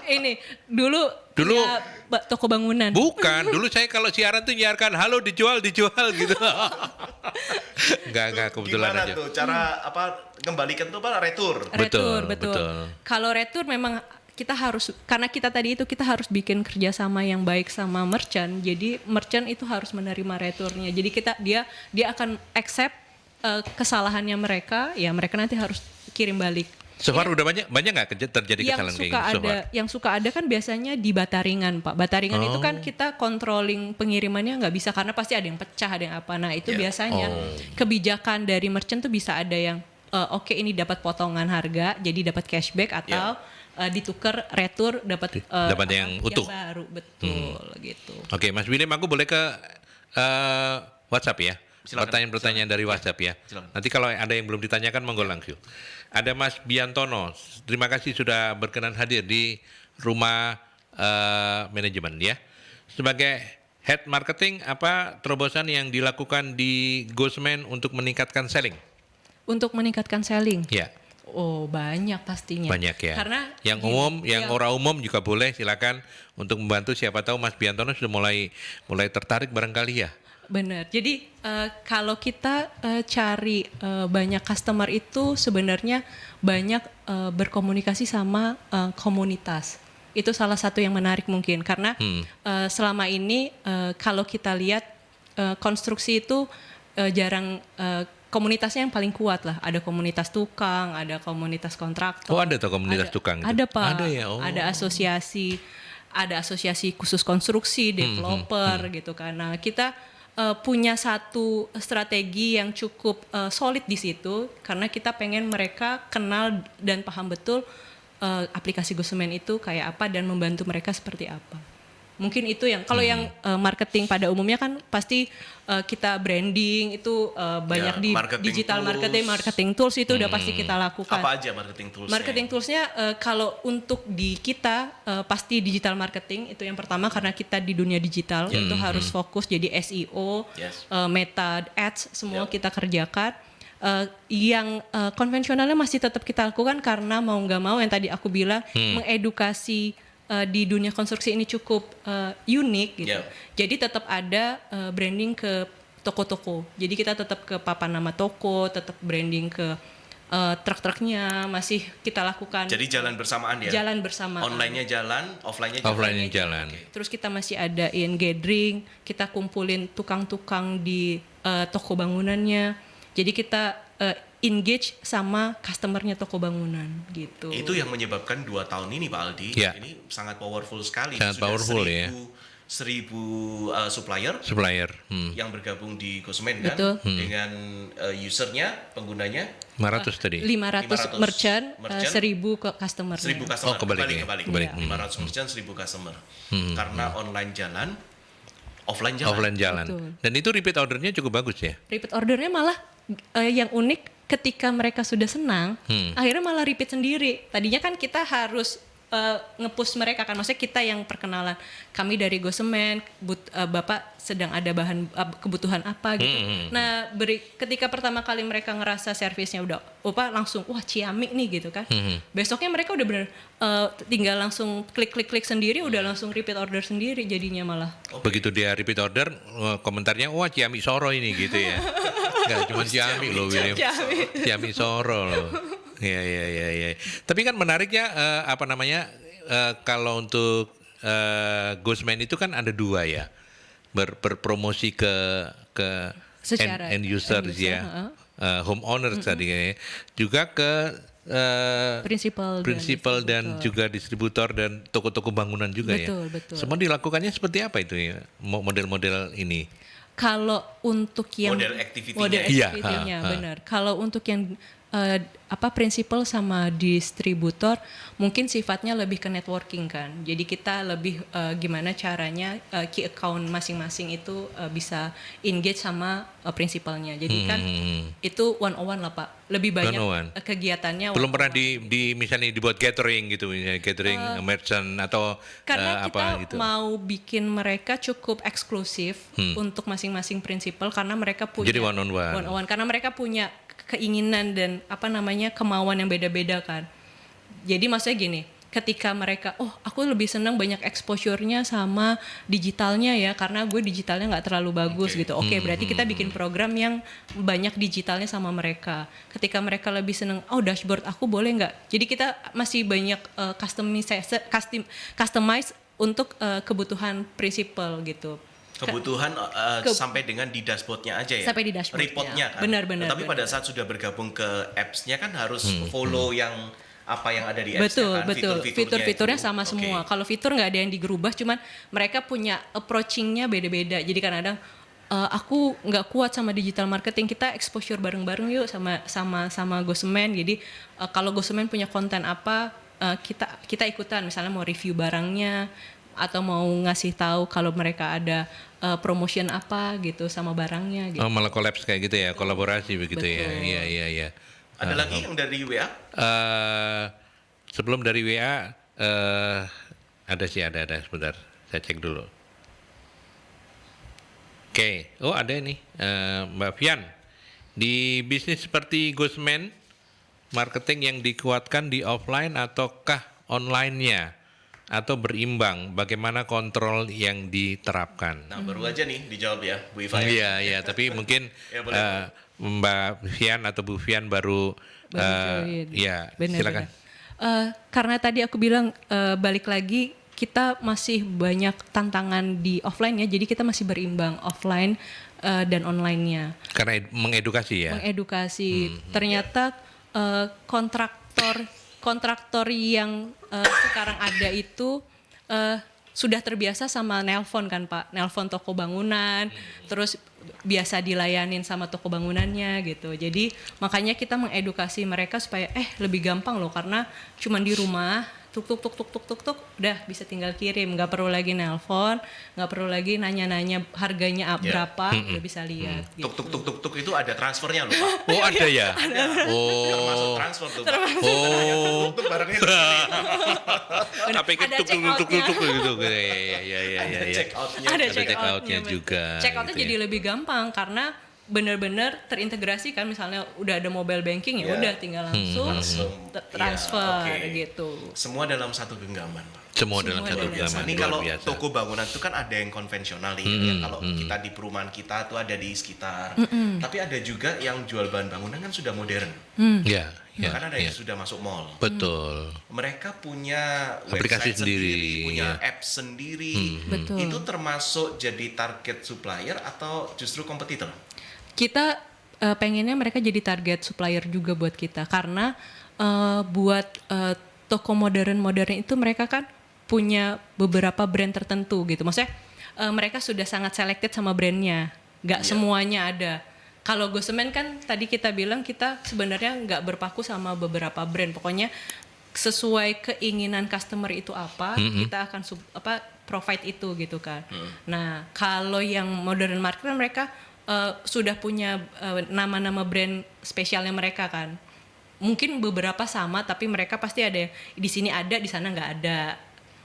Ini dulu punya toko bangunan. bukan, dulu saya kalau siaran tuh nyiarkan halo dijual gitu. Enggak kebetulan Gimana aja. tuh cara kembalikan tuh retur? Retur, Betul. Kalau retur memang kita harus, karena kita tadi itu kita harus bikin kerjasama yang baik sama merchant. Jadi merchant itu harus menerima returnya. Jadi dia akan accept kesalahannya mereka, ya mereka nanti harus kirim balik. So far udah banyak nggak terjadi yang kesalahan kayak suka gitu so far? yang suka ada kan biasanya di Bataringan, Pak. Bataringan itu kan kita controlling pengirimannya nggak bisa karena pasti ada yang pecah, ada yang apa. Nah itu biasanya kebijakan dari merchant tuh bisa ada yang oke, ini dapat potongan harga jadi dapat cashback atau ditukar retur dapat Dapat yang utuh. yang baru, betul gitu. Oke, Mas William, aku boleh ke WhatsApp ya? Silakan. Pertanyaan-pertanyaan dari WhatsApp ya. Silakan. Nanti kalau ada yang belum ditanyakan, monggo langsung. Ada Mas Biantono, terima kasih sudah berkenan hadir di rumah manajemen ya. Sebagai head marketing, apa terobosan yang dilakukan di Ghostman untuk meningkatkan selling? Untuk meningkatkan selling. Ya, Oh, banyak pastinya. banyak ya. Karena yang gini, umum, yang orang umum juga boleh, silakan untuk membantu. Siapa tahu Mas Biantono sudah mulai tertarik barangkali ya. Benar. Jadi kalau kita cari banyak customer itu sebenarnya banyak berkomunikasi sama komunitas. Itu salah satu yang menarik mungkin karena selama ini kalau kita lihat konstruksi itu jarang komunitasnya yang paling kuat lah. Ada komunitas tukang, ada komunitas kontraktor. Oh, ada tuh komunitas tukang itu? Ada, Pak. Ada ya, oh. Ada asosiasi khusus konstruksi, developer gitu kan. Nah, kita punya satu strategi yang cukup solid di situ karena kita pengen mereka kenal dan paham betul aplikasi Ghostman itu kayak apa dan membantu mereka seperti apa. Mungkin itu yang kalau yang marketing pada umumnya kan pasti kita branding itu banyak di digital tools. marketing tools itu udah pasti kita lakukan. Apa aja marketing toolsnya? Marketing toolsnya kalau untuk di kita pasti digital marketing itu yang pertama karena kita di dunia digital itu harus fokus jadi SEO, Meta Ads semua kita kerjakan. Yang konvensionalnya masih tetap kita lakukan karena mau nggak mau yang tadi aku bilang mengedukasi di dunia konstruksi ini cukup unik gitu. Jadi tetap ada branding ke toko-toko. Jadi kita tetap ke papan nama toko, tetap branding ke truk-truknya masih kita lakukan. Jadi jalan bersamaan ya? Jalan bersamaan. Online-nya jalan, offline-nya jalan. Offline-nya jalan. Terus kita masih adain gathering, kita kumpulin tukang-tukang di toko bangunannya. Jadi kita engage sama customernya toko bangunan gitu. Itu yang menyebabkan 2 tahun ini Pak Aldi, ini sangat powerful sekali. Sangat Sudah powerful 1000 supplier yang bergabung di Ghostman kan, dengan usernya, penggunanya 500 tadi. 500 merchant, 1000 customer. 1000 customer. Oh, kebalik. 500 merchant, 1000 customer. Karena online jalan, offline jalan. Offline jalan. Betul. Dan itu repeat ordernya cukup bagus ya. Repeat ordernya malah yang unik ketika mereka sudah senang, akhirnya malah repeat sendiri. Tadinya kan kita harus nge-push mereka kan, maksudnya kita yang perkenalan. Kami dari Ghostman, Bapak sedang ada bahan kebutuhan apa gitu. Nah, ketika pertama kali mereka ngerasa servisnya udah langsung wah ciamik nih gitu kan. Besoknya mereka udah bener tinggal langsung klik sendiri udah langsung repeat order sendiri jadinya malah. Begitu dia repeat order, komentarnya wah ciamik Soro ini gitu ya. Enggak cuma ciamik loh William. Ciamik Soro loh. Ya. Tapi kan menariknya kalau untuk Ghostman itu kan ada 2 ya. Berpromosi ke end user ya. Homeowner tadi ya. Juga ke prinsipal dan juga distributor dan toko-toko bangunan juga ya. Betul. Semua dilakukannya seperti apa itu ya? Model-model ini. Kalau untuk yang model activity-nya. Activity-nya benar. Kalau untuk yang prinsipal sama distributor mungkin sifatnya lebih ke networking kan. Jadi kita lebih gimana caranya key account masing-masing itu bisa engage sama prinsipalnya. Jadi kan itu one-on-one lah Pak. Lebih banyak kegiatannya. Belum pernah di misalnya dibuat gathering gitu, misalnya gathering merchant atau karena apa kita gitu. mau bikin mereka cukup eksklusif untuk masing-masing prinsipal karena mereka punya jadi one-on-one. Karena mereka punya keinginan dan kemauan yang beda-beda kan. Jadi maksudnya gini, ketika mereka aku lebih senang banyak exposure-nya sama digitalnya ya karena gue digitalnya nggak terlalu bagus gitu. Berarti kita bikin program yang banyak digitalnya sama mereka. Ketika mereka lebih senang dashboard aku boleh nggak? Jadi kita masih banyak customize untuk kebutuhan prinsipal gitu. Kebutuhan sampai dengan di dashboardnya aja ya. Sampai di dashboard. Reportnya kan. Benar. Tapi pada saat sudah bergabung ke apps-nya kan harus follow yang apa yang ada di apps-nya Betul, kan, betul. Fitur-fiturnya itu. sama Oke. semua. Kalau fitur nggak ada yang digerubah, cuman mereka punya approaching-nya beda-beda. Jadi kadang-kadang aku nggak kuat sama digital marketing, kita exposure bareng-bareng yuk sama Gosemen. Jadi kalau Gosemen punya konten apa, kita ikutan. Misalnya mau review barangnya atau mau ngasih tahu kalau mereka ada promotion apa gitu sama barangnya. Gitu. Oh, malah collapse kayak gitu ya, kolaborasi begitu ya. Betul. Iya, iya, iya. Ada lagi yang dari WA? Sebelum dari WA, ada sih, ada sebentar. Saya cek dulu. Oke, oh ada nih, Mbak Fian. Di bisnis seperti Gosmen, marketing yang dikuatkan di offline ataukah online-nya? Atau berimbang, bagaimana kontrol yang diterapkan? Nah, baru aja nih dijawab ya, Bu Iva. Iya, tapi mungkin Ya, boleh. Mbak Fian atau Bu Fian baru join. ya, Benar, silakan. Karena tadi aku bilang balik lagi kita masih banyak tantangan di offline ya, jadi kita masih berimbang offline dan online-nya. Karena mengedukasi ya. Mengedukasi. Ternyata kontraktor yang sekarang ada itu sudah terbiasa sama nelpon kan Pak, nelpon toko bangunan, terus biasa dilayanin sama toko bangunannya gitu. Jadi makanya kita mengedukasi mereka supaya lebih gampang loh, karena cuman di rumah tuk udah bisa tinggal kirim, nggak perlu lagi nelpon, nggak perlu lagi nanya-nanya harganya berapa, udah bisa lihat. Gitu. Tuk itu ada transfernya loh Pak. Oh ada ya. Termasuk Oh. transfer tuh Pak. Oh. Tuk barangnya Benar, Tapi kan ada tuk check out-nya. gitu. Ya. ada check out-nya. Ada Ada check out-nya check-outnya juga, Check out-nya gitu jadi ya. lebih gampang karena benar-benar terintegrasi kan, misalnya udah ada mobile banking ya Ya. udah tinggal langsung transfer Ya, oke. gitu. Semua dalam satu genggaman Pak. Semua dalam Semua satu dalam genggaman, Ini luar kalau biasa. toko bangunan itu kan ada yang konvensional nih, yang kalau kita di perumahan kita tuh ada di sekitar. Tapi ada juga yang jual bahan bangunan kan sudah modern. Ya. Bahkan ada yang sudah masuk mall. Betul. Mereka punya Aplikasi website sendiri, punya ya. apps sendiri. Betul. Itu termasuk jadi target supplier atau justru kompetitor? Kita pengennya mereka jadi target supplier juga buat kita, karena buat toko modern itu mereka kan punya beberapa brand tertentu gitu. Maksudnya mereka sudah sangat selected sama brandnya, nggak semuanya ada. Kalau Gosemen kan tadi kita bilang kita sebenarnya nggak berpaku sama beberapa brand, pokoknya sesuai keinginan customer itu apa, kita akan provide itu gitu kan. Nah kalau yang modern market kan mereka sudah punya nama-nama brand spesialnya mereka kan. Mungkin beberapa sama, tapi mereka pasti ada di sini ada, di sana nggak ada.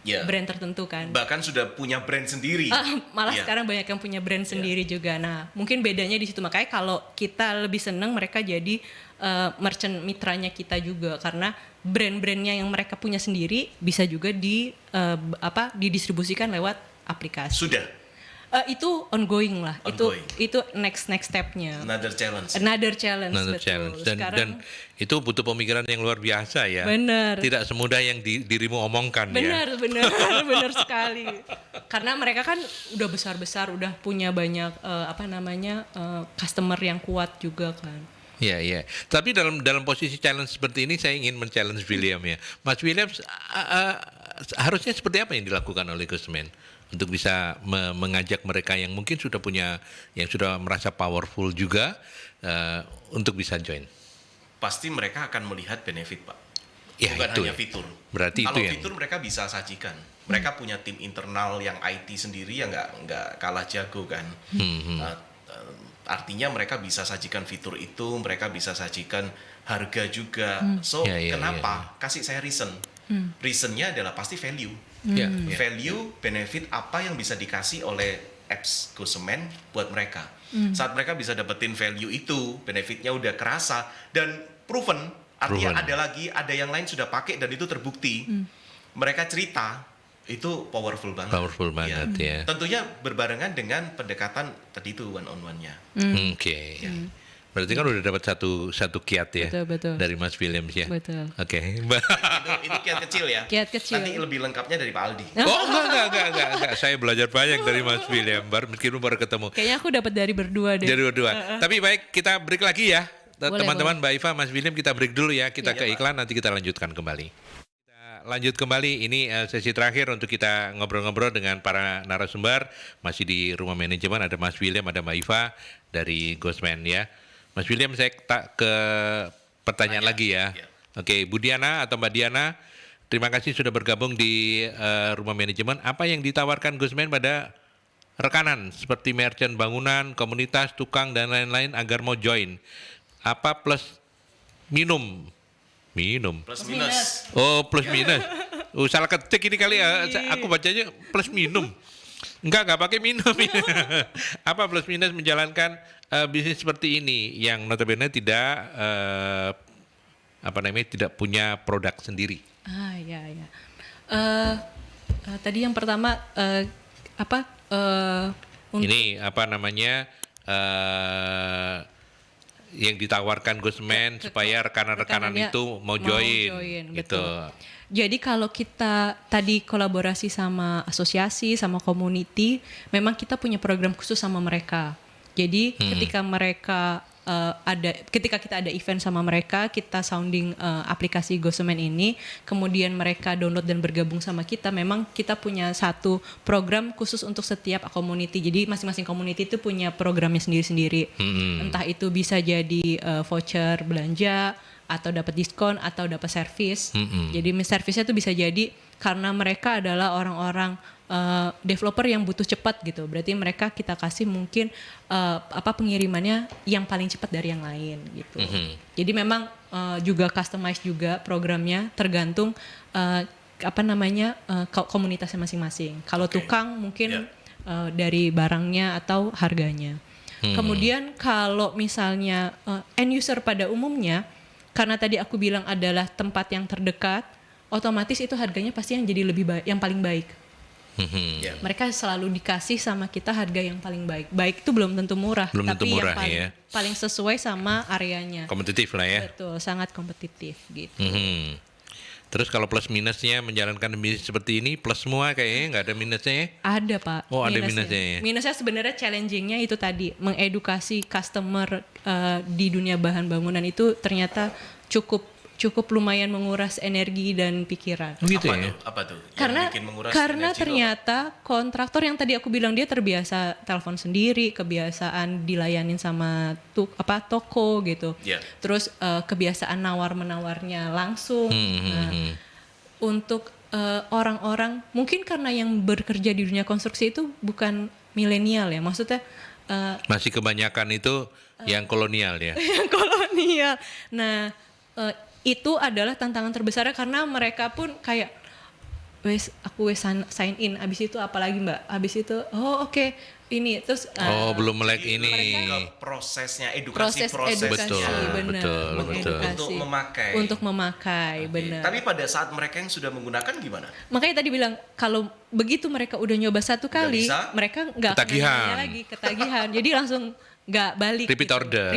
Ya. Brand tertentu kan. Bahkan sudah punya brand sendiri. Malah Iya. sekarang banyak yang punya brand sendiri juga. Nah, mungkin bedanya di situ. Makanya kalau kita lebih seneng mereka jadi merchant mitranya kita juga, karena brand-brandnya yang mereka punya sendiri bisa juga didistribusikan lewat aplikasi. Sudah. Itu ongoing lah. Ongoing. Itu next stepnya. Another challenge. Another challenge. Another betul. challenge. Dan Sekarang, itu butuh pemikiran yang luar biasa ya. Benar. Tidak semudah yang dirimu omongkan ya. benar sekali. Karena mereka kan udah besar, udah punya banyak customer yang kuat juga kan. Iya. Tapi dalam posisi challenge seperti ini saya ingin men-challenge William ya. Mas William, harusnya seperti apa yang dilakukan oleh Gosmen untuk bisa mengajak mereka yang mungkin sudah merasa powerful juga untuk bisa join? Pasti mereka akan melihat benefit Pak. Ya, Bukan itu hanya ya. fitur. Berarti Kalau itu yang fitur mereka bisa sajikan. Mereka punya tim internal yang IT sendiri yang nggak kalah jago kan. Artinya mereka bisa sajikan fitur itu, mereka bisa sajikan harga juga. So Ya. kenapa? Kasih saya reason. Reasonnya adalah pasti value. Ya. Value, benefit apa yang bisa dikasih oleh apps Gosemen buat mereka. Saat mereka bisa dapetin value itu, benefitnya udah kerasa dan proven. Artinya Proven. ada yang lain sudah pakai dan itu terbukti. Mereka cerita, itu powerful banget. Powerful banget ya. Tentunya berbarengan dengan pendekatan tadi itu one on one-nya. Oke. Berarti kan udah dapat satu kiat ya Betul. dari Mas Williams ya. Betul. Oke. Itu kiat kecil ya. Kiat kecil. Nanti lebih lengkapnya dari Pak Aldi. Oh enggak. Saya belajar banyak dari Mas William, meskipun baru ketemu. Kayaknya aku dapat dari berdua deh. Dari berdua. Tapi baik, kita break lagi ya. Boleh, teman-teman, Mbak Iva, Mas William, kita break dulu ya. Kita Iya, ke Pak. iklan, nanti kita lanjutkan kembali. Kita lanjut kembali, ini sesi terakhir untuk kita ngobrol-ngobrol dengan para narasumber. Masih di Rumah Manajemen, ada Mas William, ada Mbak Iva dari Ghostman ya. Mas William, saya tak ke pertanyaan lagi ya. Ya. Oke, Bu Diana atau Mbak Diana, terima kasih sudah bergabung di Rumah Manajemen. Apa yang ditawarkan Ghostman pada rekanan seperti merchant bangunan, komunitas, tukang, dan lain-lain agar mau join? Apa plus minum? Minum. Plus minus. Oh, plus minus. Oh, salah ketik ini kali ya. Aku bacanya plus minum. Enggak pakai minum. Apa plus minus menjalankan bisnis seperti ini yang notabene tidak tidak punya produk sendiri. Ya. Tadi yang pertama Ini yang ditawarkan Ghostman supaya rekan-rekanan rekanannya itu mau join gitu. betul. Jadi kalau kita tadi kolaborasi sama asosiasi, sama community, memang kita punya program khusus sama mereka. Jadi ketika mereka ketika kita ada event sama mereka, kita sounding aplikasi Ghostman ini, kemudian mereka download dan bergabung sama kita, memang kita punya satu program khusus untuk setiap community. Jadi masing-masing community itu punya programnya sendiri-sendiri. Entah itu bisa jadi voucher belanja, atau dapat diskon, atau dapat servis. Jadi servisnya itu bisa jadi karena mereka adalah orang-orang developer yang butuh cepat gitu. Berarti mereka kita kasih mungkin pengirimannya yang paling cepat dari yang lain gitu. Jadi memang juga customize juga programnya tergantung komunitasnya masing-masing. Kalau tukang mungkin dari barangnya atau harganya. Kemudian kalau misalnya end user pada umumnya, karena tadi aku bilang adalah tempat yang terdekat, otomatis itu harganya pasti yang jadi lebih baik, yang paling baik. Mereka selalu dikasih sama kita harga yang paling baik. Baik itu belum tentu murah, tapi yang paling sesuai sama areanya. Kompetitif lah ya. Betul, sangat kompetitif gitu. Terus kalau plus minusnya menjalankan bisnis seperti ini, plus semua kayaknya nggak ada minusnya ya? Ada Pak. Oh, ada minusnya ya? Minusnya sebenarnya challengingnya itu tadi, mengedukasi customer di dunia bahan bangunan itu ternyata cukup lumayan menguras energi dan pikiran. Gitu ya? Apa tuh? Karena Yang bikin menguras karena energi ternyata kontraktor yang tadi aku bilang dia terbiasa telepon sendiri, kebiasaan dilayanin sama toko gitu. Yeah. Terus kebiasaan nawar-menawarnya langsung. Untuk orang-orang mungkin karena yang bekerja di dunia konstruksi itu bukan milenial ya, maksudnya Masih kebanyakan itu yang kolonial ya. yang kolonial. Nah, itu adalah tantangan terbesarnya karena mereka pun kayak aku sign in, abis itu apalagi Mbak, abis itu oke, ini terus belum melek ini. ke prosesnya, edukasi prosesnya. Betul. Untuk memakai, benar. Tapi pada saat mereka yang sudah menggunakan gimana? Makanya tadi bilang kalau begitu mereka udah nyoba satu kali, bisa. mereka nggak akan nanya lagi, ketagihan. Jadi langsung nggak balik. Repeat order.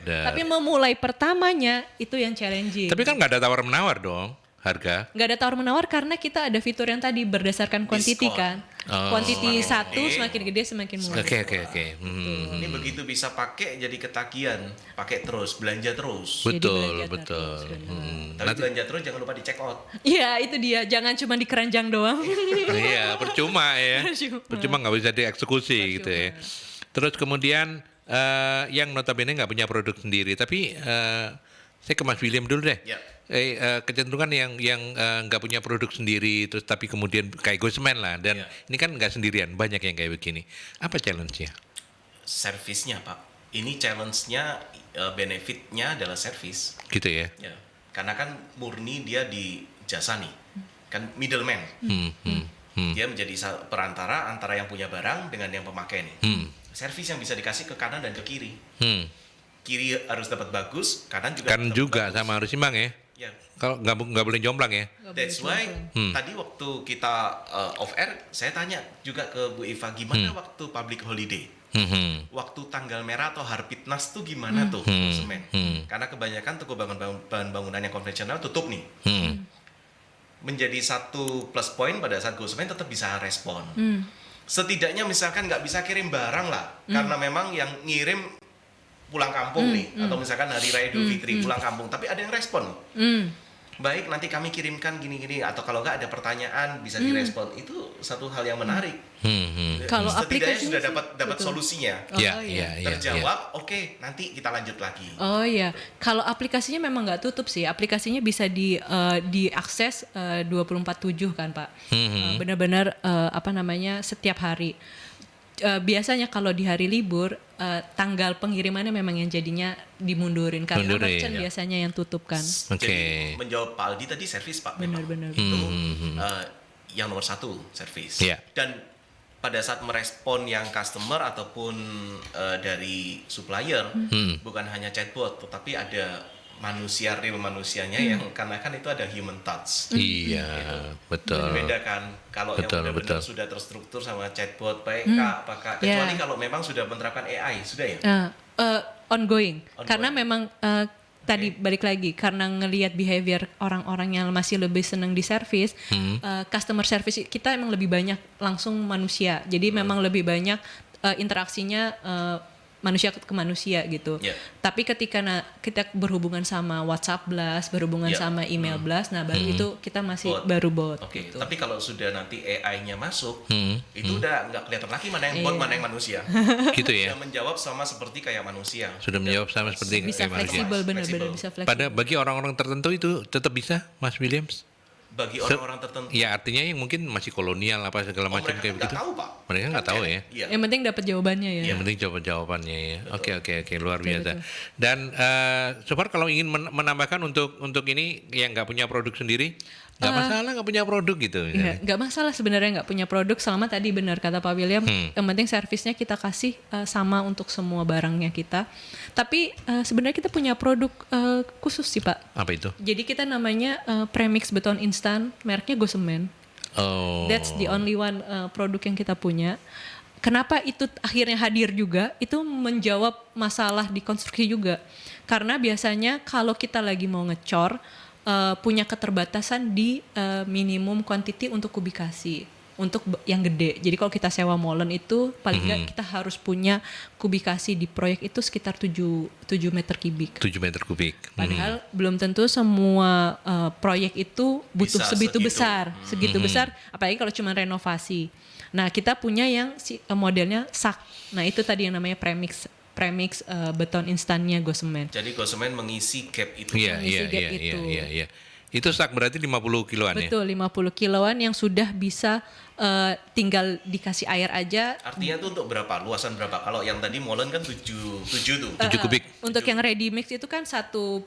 Tapi memulai pertamanya itu yang challenging. Tapi kan nggak ada tawar menawar dong harga. Nggak ada tawar menawar karena kita ada fitur yang tadi berdasarkan quantity kan. Quantity satu semakin gede semakin murah. Oke. Ini begitu bisa pakai jadi ketagihan, pakai terus, belanja terus. Betul. Tapi belanja terus jangan lupa di check out. Iya itu dia, jangan cuma di keranjang doang. Iya, percuma ya. Percuma nggak bisa dieksekusi gitu ya. Terus kemudian yang notabene nggak punya produk sendiri, tapi saya ke Mas William dulu deh. Ya. Kecenderungan yang nggak punya produk sendiri, terus tapi kemudian kayak Ghostman lah, dan ini kan nggak sendirian, banyak yang kayak begini. Apa challenge-nya? Servisnya Pak. Ini challenge-nya, benefit-nya adalah servis. Gitu ya. Ya. Karena kan murni dia di jasa nih, kan middleman. Dia menjadi perantara antara yang punya barang dengan yang pemakai nih. Servis yang bisa dikasih ke kanan dan ke kiri. Kiri harus dapat bagus, kanan juga. Kan juga bagus. Sama harus imbang ya. Ya. Kalau nggak boleh jomplang ya. That's why tadi waktu kita off air, saya tanya juga ke Bu Iva gimana waktu public holiday. Waktu tanggal merah atau Harpitnas tuh gimana tuh semen? Karena kebanyakan toko bahan bangunan yang konvensional tutup nih. Menjadi satu plus point pada saat Ghostman tetap bisa respon. Setidaknya misalkan nggak bisa kirim barang lah, karena memang yang ngirim pulang kampung nih, atau misalkan hari raya Idul Fitri pulang kampung, tapi ada yang respon. Baik, nanti kami kirimkan gini-gini, atau kalau nggak ada pertanyaan bisa direspon. Itu satu hal yang menarik. Kalau Setidaknya aplikasinya sudah sih, dapat betul. solusinya. Iya. Terjawab, oke, nanti kita lanjut lagi. Oh iya, kalau aplikasinya memang nggak tutup sih. Aplikasinya bisa diakses 24/7 kan Pak. Benar-benar setiap hari. Biasanya kalau di hari libur tanggal pengirimannya memang yang jadinya dimundurin karena Mundurin, merchant ya. biasanya yang tutup kan. Oke. Jadi menjawab Pak Aldi tadi servis Pak. memang. Benar-benar. Itu yang nomor satu servis. Iya. Dan pada saat merespon yang customer ataupun dari supplier, bukan hanya chatbot, tetapi ada real manusianya yang karena kan itu ada human touch. Iya, betul. Beda kan kalau Betul, yang benar-benar betul. sudah terstruktur sama chatbot baik Kak, apakah kecuali Yeah. kalau memang sudah menerapkan AI, sudah ya? Ongoing. Ongoing. Karena memang tadi balik lagi karena ngelihat behavior orang-orang yang masih lebih senang di service, customer service kita emang lebih banyak langsung manusia. Jadi memang lebih banyak interaksinya manusia ke manusia gitu. Yeah. Tapi ketika kita berhubungan sama WhatsApp blast, berhubungan Yeah. sama email blast, nah baru itu kita masih Bot. baru bot. Oke, gitu. tapi kalau sudah nanti AI-nya masuk, itu udah nggak kelihatan lagi mana yang bot, Iya. mana yang manusia. Gitu ya. Sudah menjawab sama seperti kayak manusia. Sudah menjawab sama seperti Bisa kayak manusia. fleksibel, benar-benar Fleksibel. bisa fleksibel. Pada bagi orang-orang tertentu itu tetap bisa, Mas Williams. Bagi orang-orang tertentu. Ya artinya yang mungkin masih kolonial apa segala macam mereka kayak nggak begitu. tahu, Pak. Mereka nggak tahu ya. Iya. Yang penting dapat jawabannya ya. Yang penting jawabannya ya. Oke, luar Betul, biasa. betul. Dan Sobar kalau ingin menambahkan untuk ini yang nggak punya produk sendiri, nggak masalah nggak punya produk gitu. Iya, misalnya. nggak masalah sebenarnya nggak punya produk selama tadi benar kata Pak William. Yang penting servisnya kita kasih sama untuk semua barangnya kita. Tapi sebenarnya kita punya produk khusus sih Pak. Apa itu? Jadi kita namanya premix beton instan, mereknya Gosemen. Oh. That's the only one produk yang kita punya. Kenapa itu akhirnya hadir juga? Itu menjawab masalah di konstruksi juga. Karena biasanya kalau kita lagi mau ngecor punya keterbatasan di minimum quantity untuk kubikasi untuk yang gede. Jadi kalau kita sewa molen itu paling nggak kita harus punya kubikasi di proyek itu sekitar 7 meter kubik. 7 meter kubik. Padahal belum tentu semua proyek itu butuh Bisa segitu segitu. besar, apalagi kalau cuma renovasi. Nah kita punya yang modelnya sak. Nah itu tadi yang namanya premix beton instannya Gosemen. Jadi Gosemen mengisi gap itu. Iya. Mengisi gap itu. Itu sak berarti 50 kiloan ya. Betul 50 kiloan yang sudah bisa tinggal dikasih air aja. Artinya itu untuk berapa? Luasan berapa? Kalau yang tadi molen kan 7 tuh. 7 kubik. Untuk yang ready mix itu kan satu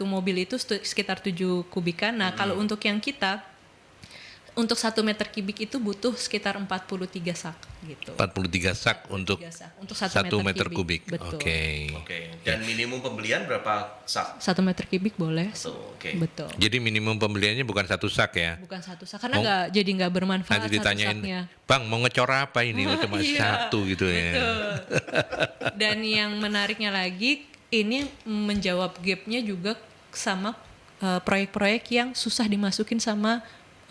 mobil itu sekitar 7 kubikan. Nah kalau untuk yang kita untuk 1 meter kubik itu butuh sekitar 43 sak gitu. 43 sak untuk 43 sak. Untuk 1 1 meter kubik. Betul. Oke. Oke. Dan minimum pembelian berapa sak? 1 meter kubik boleh. Tuh, oke. Betul. Jadi minimum pembeliannya bukan 1 sak ya. Bukan 1 sak karena nggak bermanfaat Nanti ditanyain, 1 saknya. Bang mau ngecor apa ini? Oh, cuma Iya, 1 gitu ya. Dan yang menariknya lagi ini menjawab gapnya juga sama proyek-proyek yang susah dimasukin sama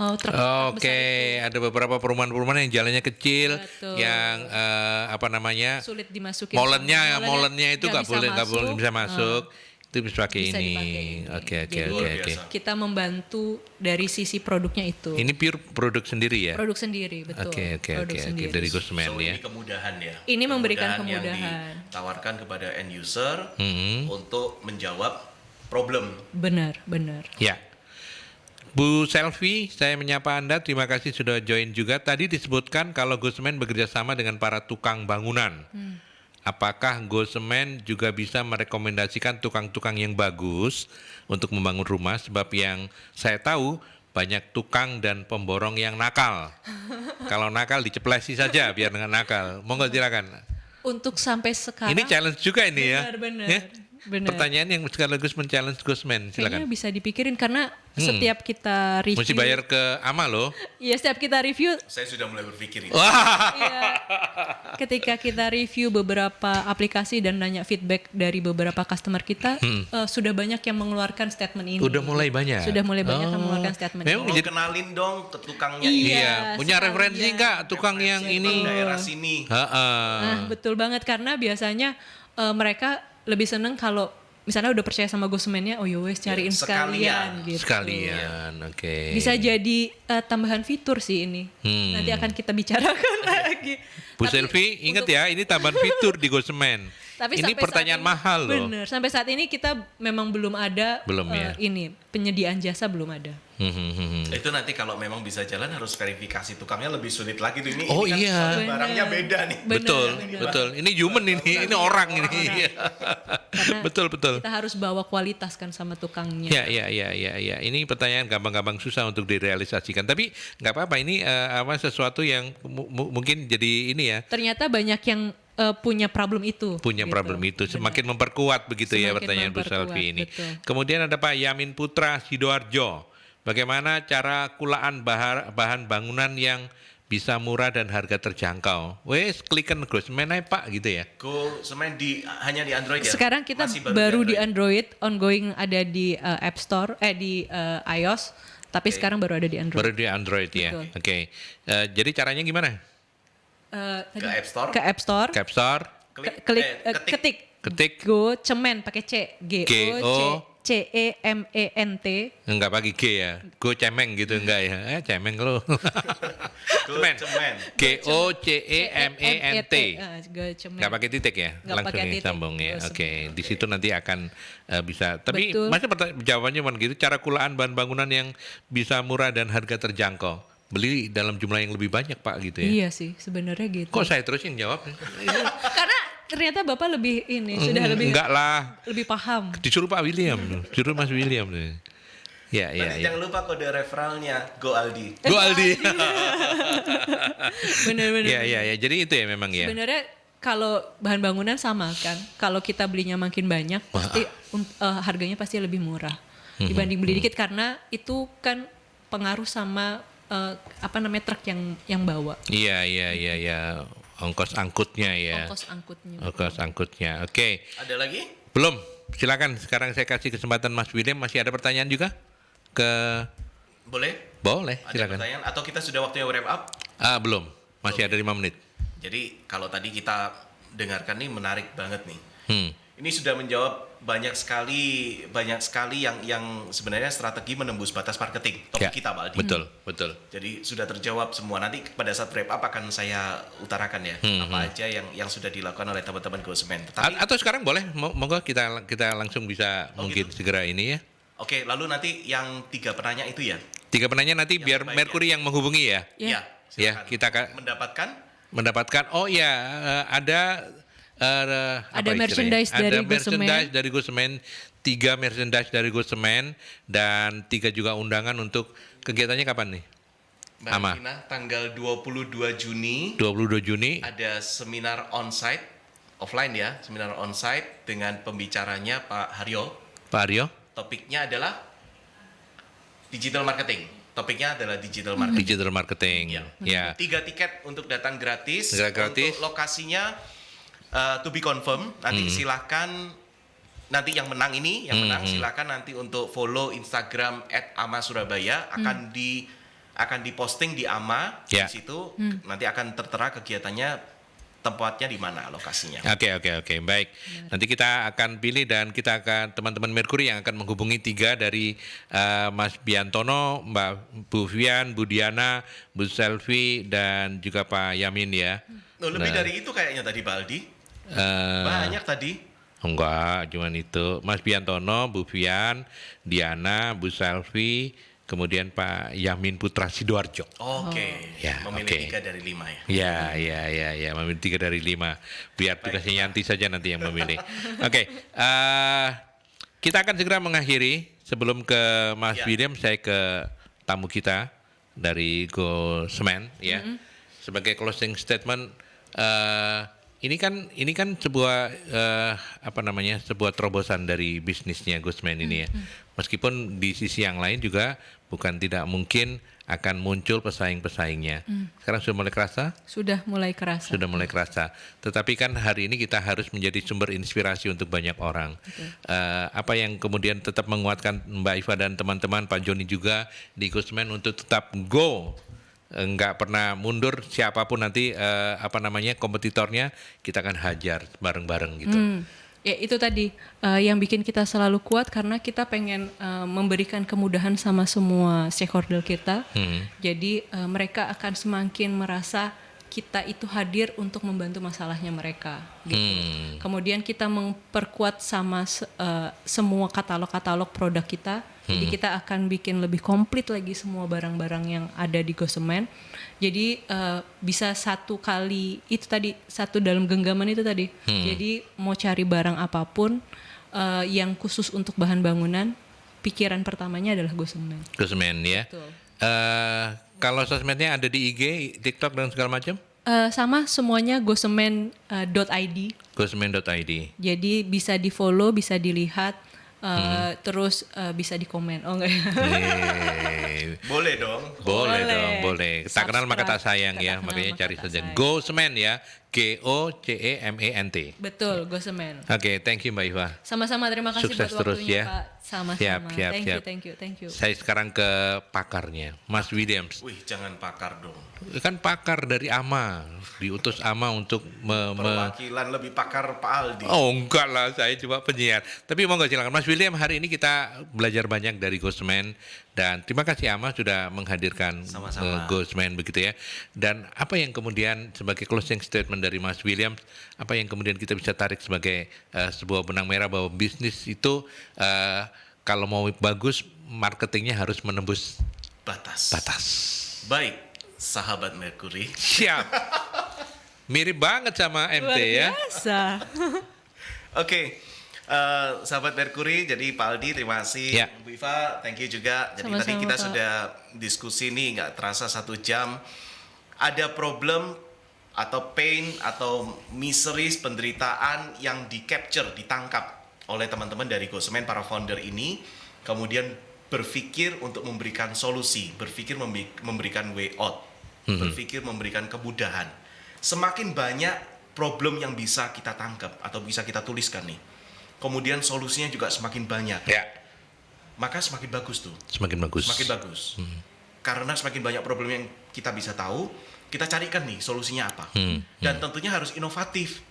truk besar Oke, itu. ada beberapa perumahan-perumahan yang jalannya kecil, Betul. yang Sulit dimasukin. molennya itu nggak boleh bisa masuk. Itu bisa pakai Bisa ini. dipakai. Oke. Jadi, Luar biasa. kita membantu dari sisi produknya itu. Ini pure produk sendiri ya. Produk sendiri, betul. Oke. Produk sendiri. Dari Gosemen So, ya. ini kemudahan ya. Ini memberikan Yang kemudahan. ditawarkan kepada end user untuk menjawab problem. Benar. Ya. Bu Selvi, saya menyapa Anda. Terima kasih sudah join juga. Tadi disebutkan kalau Gosemen bekerja sama dengan para tukang bangunan. Apakah Gosemen juga bisa merekomendasikan tukang-tukang yang bagus untuk membangun rumah? Sebab yang saya tahu banyak tukang dan pemborong yang nakal. Kalau nakal diceplesi saja biar dengan nakal. Monggo silakan. Untuk sampai sekarang. Ini challenge juga ini ya. Benar. Ya? Benar. Pertanyaan yang sekaligus men-challenge Gosemen. Kayaknya Silakan. bisa dipikirin karena setiap kita review. Mesti bayar ke Ama loh. Iya, setiap kita review. Saya sudah mulai berpikir itu. Wah. Iya. Ketika kita review beberapa aplikasi dan nanya feedback dari beberapa customer kita, sudah banyak yang mengeluarkan statement ini. Udah mulai banyak. Sudah mulai banyak yang mengeluarkan statement Memang ini. Tolong kenalin dong ke tukangnya ini. Iya, punya sekalian. referensi nggak tukang yang Referensi ini? tukang daerah sini. Ha-ha. Nah, betul banget karena biasanya mereka lebih seneng kalau misalnya udah percaya sama Gosmennya, oh yowes cariin sekalian gitu. Sekalian, oke. Bisa jadi tambahan fitur sih ini. Nanti akan kita bicarakan lagi. Bu Tapi Selvi, ingat untuk- ya, ini tambahan fitur di Gosmen. Tapi Ini sampai pertanyaan saat ini, mahal loh. Bener, sampai saat ini kita memang belum ada Belum ya. ini penyediaan jasa belum ada. Itu nanti kalau memang bisa jalan harus verifikasi tukangnya lebih sulit lagi tuh ini. Oh, ini kan iya. soalnya Bener. barangnya beda nih. Bener, Betul, bener. betul. Ini human ini orang ini. Iya. Karena Betul, betul. Kita harus bawa kualitas kan sama tukangnya. Ya. Ini pertanyaan gampang-gampang susah untuk direalisasikan. Tapi nggak apa-apa. Ini sesuatu yang mungkin jadi ini ya. Ternyata banyak yang punya problem itu. Punya gitu. problem itu. Benar. Semakin memperkuat begitu ya Semakin pertanyaan Bu memperkuat, Selvi ini. betul. Kemudian ada Pak Yamin Putra Sidoarjo. Bagaimana cara kulaan bahan bangunan yang bisa murah dan harga terjangkau? Wes klikan Gosmen aja Pak gitu ya. Semen hanya di Android ya. Sekarang kita Masih baru di Android, ongoing ada di App Store, di iOS, tapi sekarang baru ada di Android. Baru di Android ya. Betul. Oke. Jadi caranya gimana? Ke App Store. Ke App Store, Cap Store, ketik Go Cemen pakai C, G-O-C-E-M-E-N-T. enggak pakai G ya. Go cemeng gitu enggak ya? Cemeng lo. Cemen. Cemen. G-O-C-E-M-E-N-T. Go Cemen. Enggak pakai titik ya? Nggak Langsung pakai ya titik. sambung ya. Go Oke, Cemen. di situ nanti akan bisa. Tapi Betul. masa jawabannya cuma gitu, cara kulaan bahan bangunan yang bisa murah dan harga terjangkau. Beli dalam jumlah yang lebih banyak Pak gitu ya. Iya sih, sebenarnya gitu. Kok saya terus yang jawab? Karena ternyata Bapak lebih ini, sudah lebih Enggak lah. lebih paham. Disuruh Pak William, suruh Mas William. Ya, Nanti jangan lupa kode referralnya Go Aldi. Go Aldi. Bener-bener. Ya. Jadi itu ya memang ya. Sebenarnya kalau bahan bangunan sama kan, kalau kita belinya makin banyak, pasti harganya pasti lebih murah dibanding beli dikit karena itu kan pengaruh sama truk yang bawa, Iya. Ongkos angkutnya ya. ongkos angkutnya. Ongkos angkutnya. Oke. Ada lagi? Belum. Silakan sekarang saya kasih kesempatan Mas William. Masih ada pertanyaan juga? Boleh? Boleh, Ada silakan. pertanyaan? Atau kita sudah waktunya wrap up? Belum. Masih ada 5 menit. Jadi kalau tadi kita dengarkan nih menarik banget nih. Ini sudah menjawab banyak sekali yang sebenarnya strategi menembus batas marketing. Topik kita Pak Aldi. Betul. Jadi sudah terjawab semua. Nanti pada saat wrap up akan saya utarakan ya apa aja yang sudah dilakukan oleh teman-teman Gosmen. Tapi Atau sekarang boleh, monggo kita langsung bisa mungkin segera ini ya. oke, lalu nanti yang 3 penanya itu ya. 3 penanya nanti biar terbaik Mercury yang menghubungi ya. Ya. Silakan. Ya, kita mendapatkan ada apa merchandise istilahnya? dari Ada merchandise dari Gosmen, 3 merchandise dari Gosmen dan 3 juga undangan untuk kegiatannya kapan nih? Mbak Ama. Ina, tanggal 22 Juni 22 Juni. ada seminar onsite offline ya, seminar onsite dengan pembicaranya Pak Haryo. Pak Aryo, Topiknya adalah digital marketing. Digital marketing. digital marketing. Ya. 3 tiket untuk datang gratis. Gratis. Untuk lokasinya to be confirm. Nanti silakan nanti yang menang silakan nanti untuk follow Instagram @ama_surabaya akan diposting di AMA Ya. di situ nanti akan tertera kegiatannya tempatnya di mana lokasinya. Oke, baik. Nanti kita akan pilih dan kita akan teman-teman Mercury yang akan menghubungi 3 dari Mas Biantono, Mbak Bu Vian, Bu Diana, Bu Selvi dan juga Pak Yamin ya. Lebih dari itu kayaknya tadi Pak Aldi. Eh, Banyak tadi. Enggak, cuman itu. Mas Biantono, Bu Vian, Diana, Bu Selvi, kemudian Pak Yamin Putra Sidoarjo. Oke. Ya, Memilih oke. 3 dari 5 ya. Ya, memilih 3 dari 5. Biar tugasnya Yanti saja nanti yang memilih. Oke, kita akan segera mengakhiri. Sebelum ke Mas Ya. William, saya ke tamu kita dari Gosmen ya. Sebagai closing statement, ini kan sebuah sebuah terobosan dari bisnisnya Gosmen ini ya. Meskipun di sisi yang lain juga bukan tidak mungkin akan muncul pesaing-pesaingnya. Sekarang sudah mulai kerasa? Sudah mulai kerasa. Sudah mulai kerasa. Tetapi kan hari ini kita harus menjadi sumber inspirasi untuk banyak orang. Apa yang kemudian tetap menguatkan Mbak Iva dan teman-teman, Pak Joni juga di Gosmen untuk tetap go nggak pernah mundur, siapapun nanti kompetitornya kita akan hajar bareng-bareng gitu. Ya itu tadi yang bikin kita selalu kuat karena kita pengen memberikan kemudahan sama semua stakeholder kita. Jadi mereka akan semakin merasa kita itu hadir untuk membantu masalahnya mereka. Gitu. Kemudian kita memperkuat sama semua katalog-katalog produk kita. Jadi kita akan bikin lebih komplit lagi semua barang-barang yang ada di Gosemen. Jadi bisa satu kali itu tadi, satu dalam genggaman itu tadi. Jadi mau cari barang apapun yang khusus untuk bahan bangunan, pikiran pertamanya adalah Gosemen. Gosemen ya. Betul. Kalau sosmednya ada di IG, TikTok dan segala macam? Sama semuanya gosemen.id. Gosemen.id. Jadi bisa di follow, bisa dilihat, terus bisa di komen. Oh enggak ya? Boleh dong. Boleh Boleh. dong, boleh. Tak kenal maka tak sayang Tak ya, kenal makanya maka cari tak saja sayang. Gosemen ya, GOCEMENT. Betul, Gosemen. Oke, thank you Mbak Iva. Sama-sama, terima kasih Sukses buat terus waktunya ya. Pak. Sama-sama. Siap. Thank you. Saya sekarang ke pakarnya, Mas Williams. Wih, jangan pakar dong. Kan pakar dari AMA, diutus AMA untuk Perwakilan lebih pakar Pak Aldi. Oh enggak lah, saya cuma penyiar. Tapi mau nggak silakan Mas William, hari ini kita belajar banyak dari Gosemen dan terima kasih AMA sudah menghadirkan Sama-sama. Gosemen begitu ya. Dan apa yang kemudian sebagai closing statement dari Mas William, apa yang kemudian kita bisa tarik sebagai sebuah benang merah bahwa bisnis itu kalau mau bagus marketingnya harus menembus Batas. batas. Baik, sahabat Mercury. Siap. Mirip banget sama MT Luar ya. biasa. Oke, sahabat Mercury, jadi Pak Aldi terima kasih, Ya. Bu Iva, thank you juga. Jadi Sama-sama, tadi kita Pak. sudah diskusi nih, nggak terasa 1 jam. Ada problem atau pain atau miseries, penderitaan yang di-capture, ditangkap oleh teman-teman dari Gosemen, para founder ini, kemudian berpikir untuk memberikan solusi, berpikir memberikan way out, berpikir memberikan kemudahan. Semakin banyak problem yang bisa kita tangkap atau bisa kita tuliskan nih, kemudian solusinya juga semakin banyak, Ya, maka semakin bagus tuh, semakin bagus. semakin bagus. Karena semakin banyak problem yang kita bisa tahu, kita carikan nih solusinya apa. Dan tentunya harus inovatif,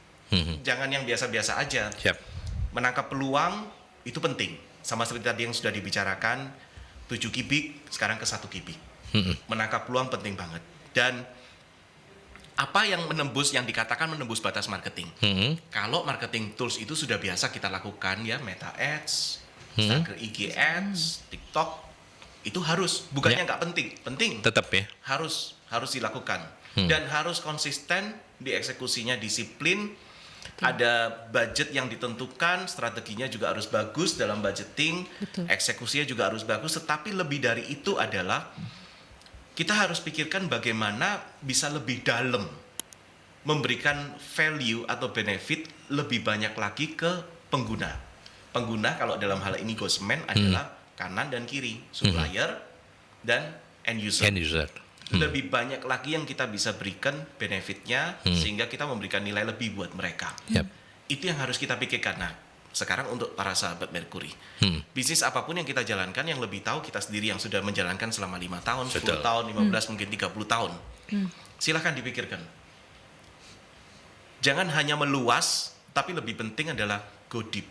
jangan yang biasa-biasa aja. Siap. Menangkap peluang itu penting, sama seperti tadi yang sudah dibicarakan, 7 kibik sekarang ke 1 kibik. Menangkap peluang penting banget. Dan apa yang menembus, yang dikatakan menembus batas marketing? Kalau marketing tools itu sudah biasa kita lakukan ya, Meta Ads, Instagram IG Ads, TikTok, itu harus, bukannya nggak penting, penting, Tetap ya. harus dilakukan dan harus konsisten dieksekusinya, disiplin. Ada budget yang ditentukan, strateginya juga harus bagus dalam budgeting, Betul. eksekusinya juga harus bagus. Tetapi lebih dari itu adalah kita harus pikirkan bagaimana bisa lebih dalam memberikan value atau benefit lebih banyak lagi ke pengguna. Pengguna kalau dalam hal ini Gosemen adalah kanan dan kiri, supplier dan end user. End user. Lebih banyak lagi yang kita bisa berikan benefitnya sehingga kita memberikan nilai lebih buat mereka. Yap. Itu yang harus kita pikirkan. Nah, sekarang untuk para sahabat Mercury, bisnis apapun yang kita jalankan, yang lebih tahu kita sendiri yang sudah menjalankan selama 5 tahun, 10 Betul. tahun, 15, mungkin 30 tahun. Silahkan dipikirkan. Jangan hanya meluas, tapi lebih penting adalah go deep.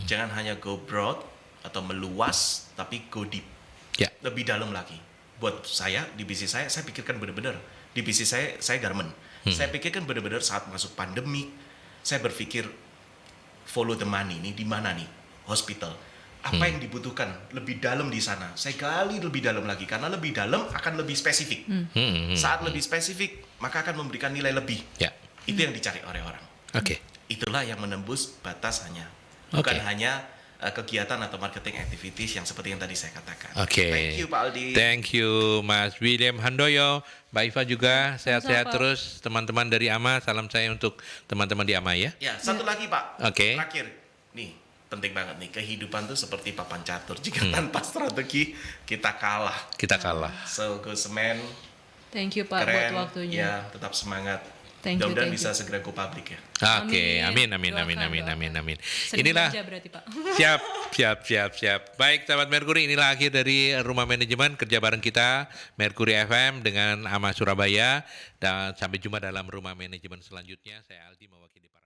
Jangan hanya go broad atau meluas, tapi go deep. Ya. Lebih dalam lagi. Buat saya, di bisnis saya pikirkan benar-benar. Di bisnis saya garment. Saya pikirkan benar-benar saat masuk pandemi, saya berpikir follow the money nih, di mana nih? Hospital. Apa yang dibutuhkan lebih dalam di sana? Saya gali lebih dalam lagi, karena lebih dalam akan lebih spesifik. Saat lebih spesifik, maka akan memberikan nilai lebih. Ya. Itu yang dicari oleh orang. Oke. Itulah yang menembus batas hanya. Bukan Oke. hanya kegiatan atau marketing activities yang seperti yang tadi saya katakan. Oke. Thank you Pak Aldi. Thank you Mas William Handoyo, Mbak Iva juga sehat-sehat Sama-sama, Pak. terus. Teman-teman dari AMA, salam saya untuk teman-teman di AMA ya. Ya, satu lagi Pak. Oke. Terakhir. Nih, penting banget nih. Kehidupan tuh seperti papan catur. Jika tanpa strategi, kita kalah. Kita kalah. So, Gosemen, Thank you Pak keren. buat waktunya. Ya, tetap semangat. Thank you, Mudah-mudahan thank bisa you. segera go public ya. Oke, amin, Doakan. amin. Sering Inilah belanja berarti Pak. siap. Baik, sahabat Merkuri, inilah akhir dari Rumah Manajemen kerja bareng kita Merkuri FM dengan Ama Surabaya, dan sampai jumpa dalam Rumah Manajemen selanjutnya. Saya Aldi mewakili para